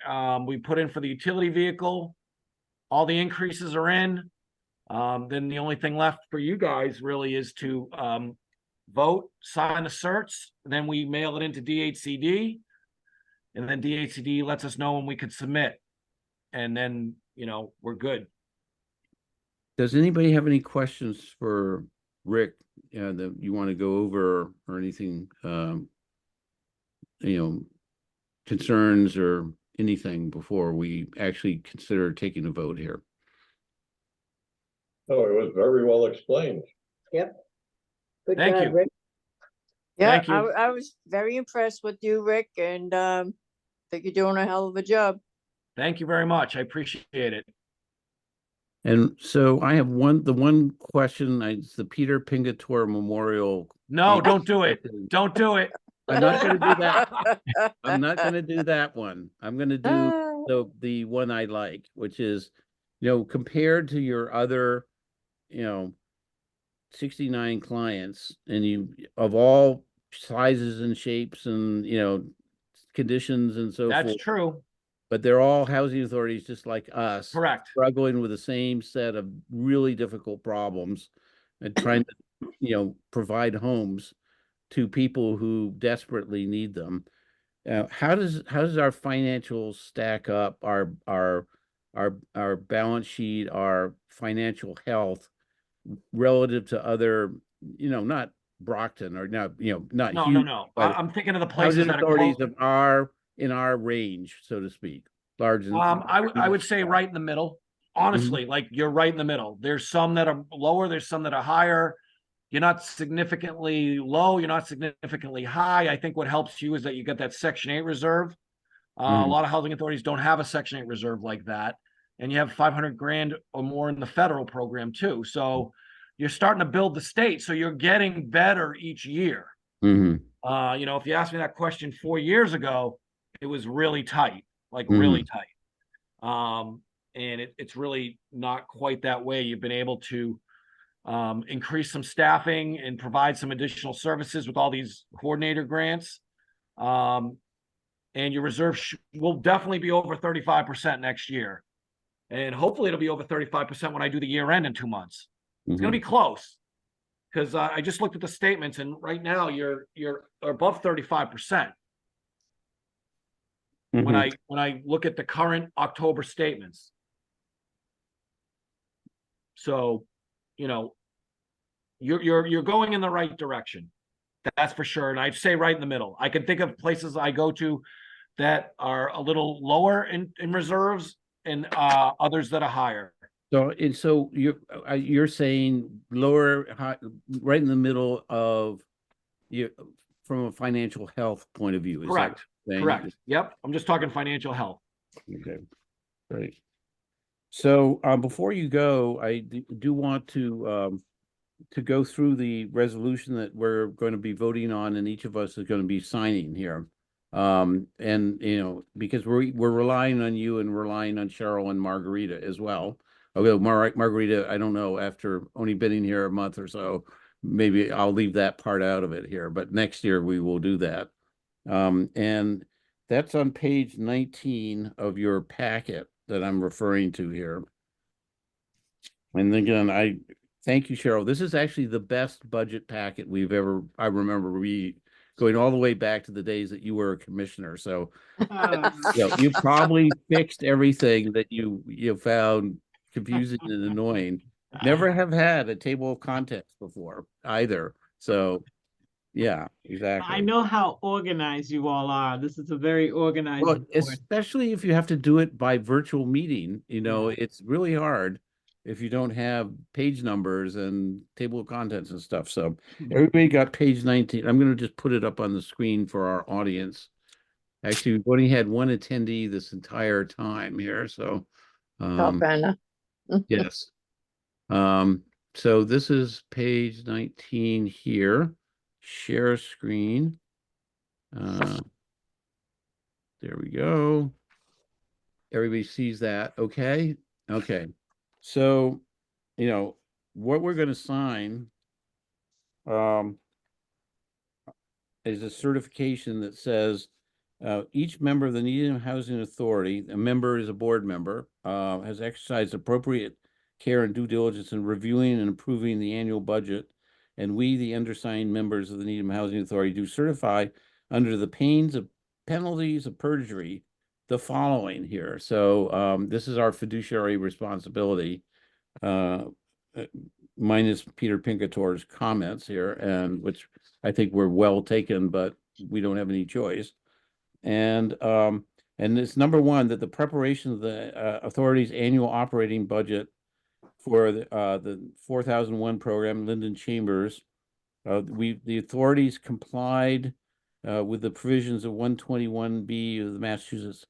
We put in for the utility vehicle. All the increases are in. Then the only thing left for you guys really is to vote, sign the certs. Then we mail it into DHCD. And then DHCD lets us know when we could submit. And then, we're good. Does anybody have any questions for Rick that you want to go over, or anything, concerns or anything before we actually consider taking a vote here? Oh, it was very well explained. Good Thank job, you. Rick. Yeah, Thank you. I was very impressed with you, Rick, and think you're doing a hell of a job. Thank you very much. I appreciate it. And so I have the one question, it's the Peter Pingatore Memorial. No, don't do it. Don't do it. I'm not going to do that. I'm not going to do that one. I'm going to do the one I like, which is, compared to your other, 69 clients, and you of all sizes and shapes and, conditions and so That's forth. true. But they're all housing authorities just like us. Correct. Struggling with the same set of really difficult problems and trying to, provide homes to people who desperately need them. How does our financials stack up, our balance sheet, our financial health relative to other, not Brockton or not, not No, huge, no. but I'm thinking of the places housing that are authorities close. in our range, so to speak, large. I would say right in the middle. Honestly, like you're right in the middle. There's some that are lower, there's some that are higher. you're not significantly low, you're not significantly high. I think what helps you is that you get that Section 8 reserve. A Mhm. lot of housing authorities don't have a Section 8 reserve like that. And you have 500 grand or more in the federal program too. So you're starting to build the state. So you're getting better each year. Mhm. You know, if you asked me that question 4 years ago, it was really tight, like Mhm. really tight. And it's really not quite that way. You've been able to increase some staffing and provide some additional services with all these coordinator grants. And your reserve will definitely be over 35% next year. And hopefully it'll be over 35% when I do the year end in 2 months. It's going to be close because I just looked at the statements, and right now you're above 35%. When Mhm. I look at the current October statements. So, you know, you're going in the right direction. That's for sure. And I'd say right in the middle. I can think of places I go to that are a little lower in reserves and others that are higher. So, and so you're saying lower, high, right in the middle of you from a financial health point of view, is that Correct. what you're saying? Correct. Yep. I'm just talking financial health. Okay, great. So, before you go, I do want to go through the resolution that we're going to be voting on, and each of us is going to be signing here. And you know, because we're relying on you and relying on Cheryl and Margarita as well. Although Margarita, I don't know, after only been in here a month or so, maybe I'll leave that part out of it here, but next year we will do that. And that's on page 19 of your packet that I'm referring to here. And again, I thank you, Cheryl. This is actually the best budget packet I remember going all the way back to the days that you were a commissioner. So, you probably fixed everything that you found confusing and annoying. Never have had a table of contents before either. So, yeah, exactly. I know how organized you all are. This is a very organized Well, board. especially if you have to do it by virtual meeting, Yeah. it's really hard if you don't have page numbers and table of contents and stuff. So everybody got page 19. I'm going to just put it up on the screen for our audience. Actually, we've only had one attendee this entire time here. So, Top Anna. yes. So this is page 19 here. Share screen. There we go. Everybody sees that. Okay. Okay. So, what we're going to sign is a certification that says each member of the Needham Housing Authority, a member is a board member, has exercised appropriate care and due diligence in reviewing and approving the annual budget. And we, the undersigned members of the Needham Housing Authority, do certify under the penalties of perjury the following here. So this is our fiduciary responsibility, minus Peter Pinkator's comments here, and which I think were well taken, but we don't have any choice. And it's number one, that the preparation of the authority's annual operating budget for the 4001 program, Linden Chambers, the authorities complied with the provisions of 121B of the Massachusetts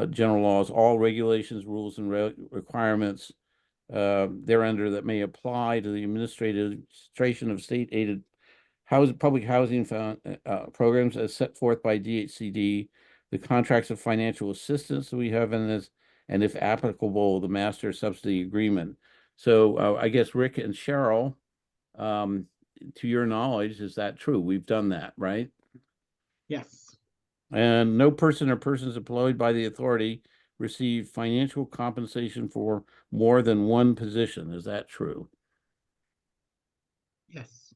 general laws, all regulations, rules, and requirements thereunder that may apply to the administration of state-aided public housing programs as set forth by DHCD, the contracts of financial assistance that we have in this, and if applicable, the master subsidy agreement. So I guess Rick and Cheryl, to your knowledge, is that true? We've done that, right? Yes. And no person or persons employed by the authority receive financial compensation for more than one position. Is that true? Yes.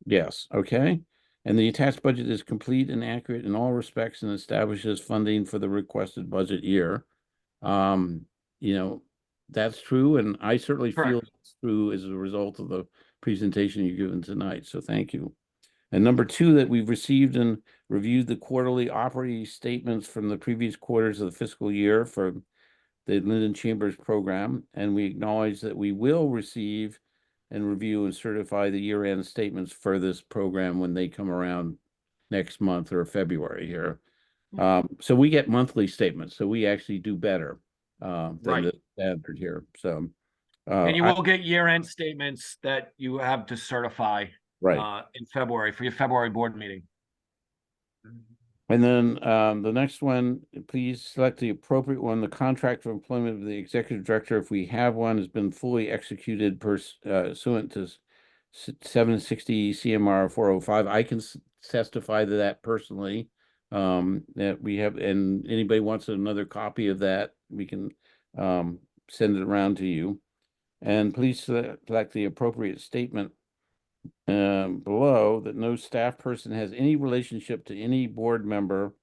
Yes. Okay. And the attached budget is complete and accurate in all respects and establishes funding for the requested budget year. You know, that's true. And I certainly feel Correct. it's true as a result of the presentation you've given tonight. So thank you. And number two, that we've received and reviewed the quarterly operating statements from the previous quarters of the fiscal year for the Linden Chambers program. And we acknowledge that we will receive and review and certify the year-end statements for this program when they come around next month or February here. So we get monthly statements, so we actually do better than Right. the standard here. So And you I- will get year-end statements that you have to certify right. in February for your February board meeting. And then the next one, please select the appropriate one. The contract for employment of the executive director, if we have one, has been fully executed pursuant to 760 CMR 405. I can testify to that personally. That we have, and anybody wants another copy of that, we can send it around to you. And please select the appropriate statement below that no staff person has any relationship to any board member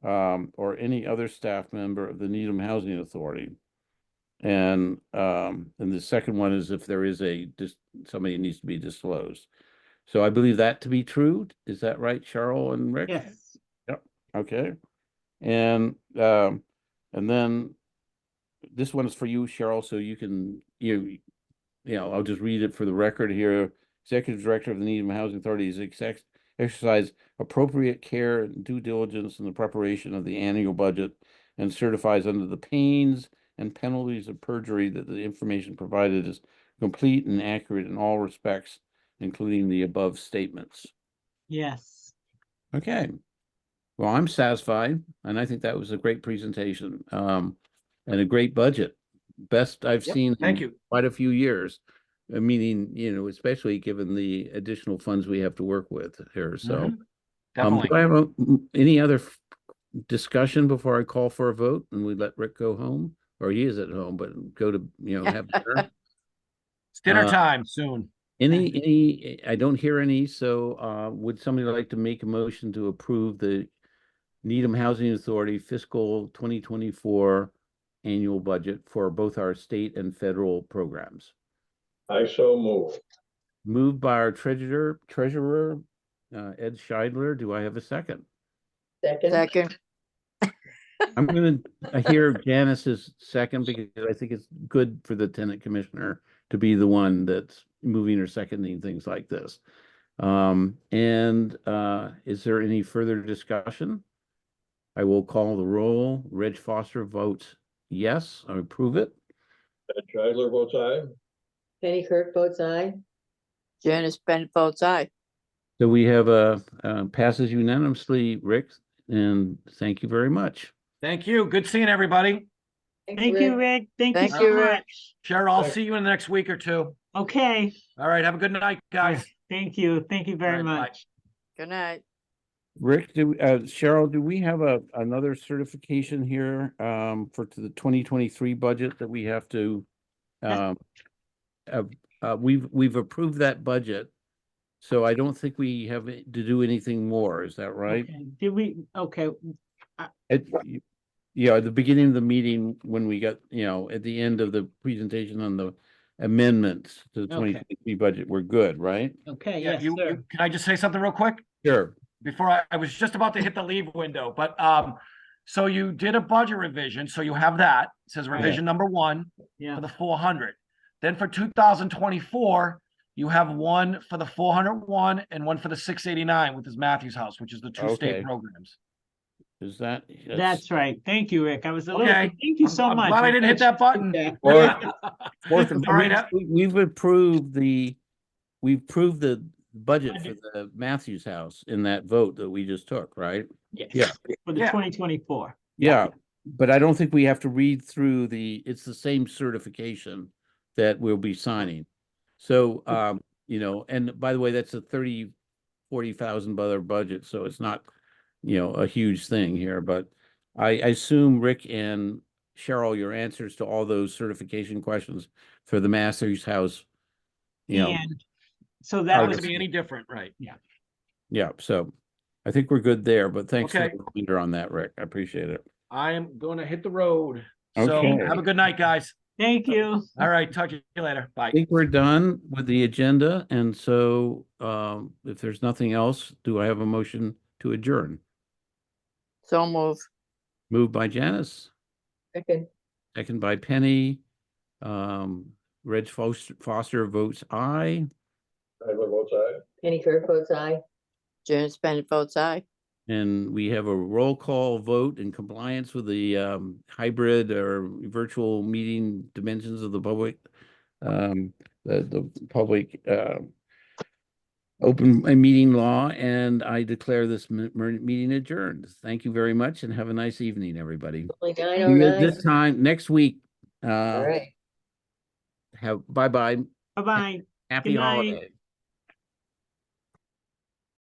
or any other staff member of the Needham Housing Authority. And the second one is if there is somebody needs to be disclosed. So I believe that to be true. Is that right, Cheryl and Rick? Yes. Yep. Okay. And then this one is for you, Cheryl, so you can I'll just read it for the record here. Executive Director of the Needham Housing Authority is exercise appropriate care and due diligence in the preparation of the annual budget and certifies under the pains and penalties of perjury that the information provided is complete and accurate in all respects, including the above statements. Yes. Okay. Well, I'm satisfied, and I think that was a great presentation, and a great budget. Best I've Yep, seen thank in you. quite a few years. Meaning, especially given the additional funds we have to work with here. So, Definitely. do I have any other discussion before I call for a vote and we let Rick go home, or he is at home, but go to have dinner? It's dinner Uh, time soon. Any? I don't hear any. So, would somebody like to make a motion to approve the Needham Housing Authority fiscal 2024 annual budget for both our state and federal programs? I so move. Moved by our treasurer, Ed Scheidler. Do I have a second? Second, Second, I'm going to hear Janice's second because I think it's good for the tenant commissioner to be the one that's moving or seconding things like this. Is there any further discussion? I will call the roll. Reg Foster votes yes, I approve it. Ed Scheidler votes aye. Penny Kirk votes aye. Janice Bennett votes aye. So we have passes unanimously, Rick, and thank you very much. Thank you. Good seeing everybody. Thanks, Thank you, Rick. Thank you Thank so you, Rick. much. Cheryl, I'll Thanks. see you in the next week or two. Okay. All right. Have a good night, guys. Thank you. Thank you very All right, bye. much. Good night. Rick, Cheryl, do we have another certification here for the 2023 budget that we have to we've approved that budget, so I don't think we have to do anything more. Is that right? Okay. Did we? Okay. At the beginning of the meeting when we got at the end of the presentation on the amendments to the Okay. 2023 budget, we're good, right? Okay. Yeah, Yes, you, sir. can I just say something real quick? Sure. Before I was just about to hit the leave window, but so you did a budget revision, so you have that. It says revision number 1 Yeah. for the 400. Then for 2024, you have one for the 401 and one for the 689 with his Matthews House, which is the two Okay. state programs. Is that? That's right. Thank you, Rick. I was a little. Okay. Thank you so I'm much. glad I I'm didn't hit glad that button. you did that. Or- All right, We've approved the budget for the Matthews House in that vote that we just took, right? Yes. Yeah. For the Yeah. 2024. Yeah, but I don't think we have to read through it's the same certification that we'll be signing. So, and by the way, that's a $40,000 budget, so it's not, a huge thing here, but I assume Rick and Cheryl, your answers to all those certification questions for the Matthews House, And so Are that Not was. gonna be any different, right? yeah, so I think we're good there, but thanks for Okay. the reminder on that, Rick. I appreciate it. I am gonna hit the road. So Okay. have a good night, guys. Thank you. All right, talk to you later. Bye. I think we're done with the agenda, and so if there's nothing else, do I have a motion to adjourn? So move. Moved by Janice, Second, second by Penny. Reg Foster votes aye. Tyler votes aye. Penny Kirk votes aye. Janet Bennett votes aye. And we have a roll call vote in compliance with the hybrid or virtual meeting dimensions of the public. The public open meeting law, and I declare this meeting adjourned. Thank you very much and have a nice evening, everybody. Only See 9:09. you this time next week. All right. Bye-bye. Bye-bye. Happy Good night. holidays.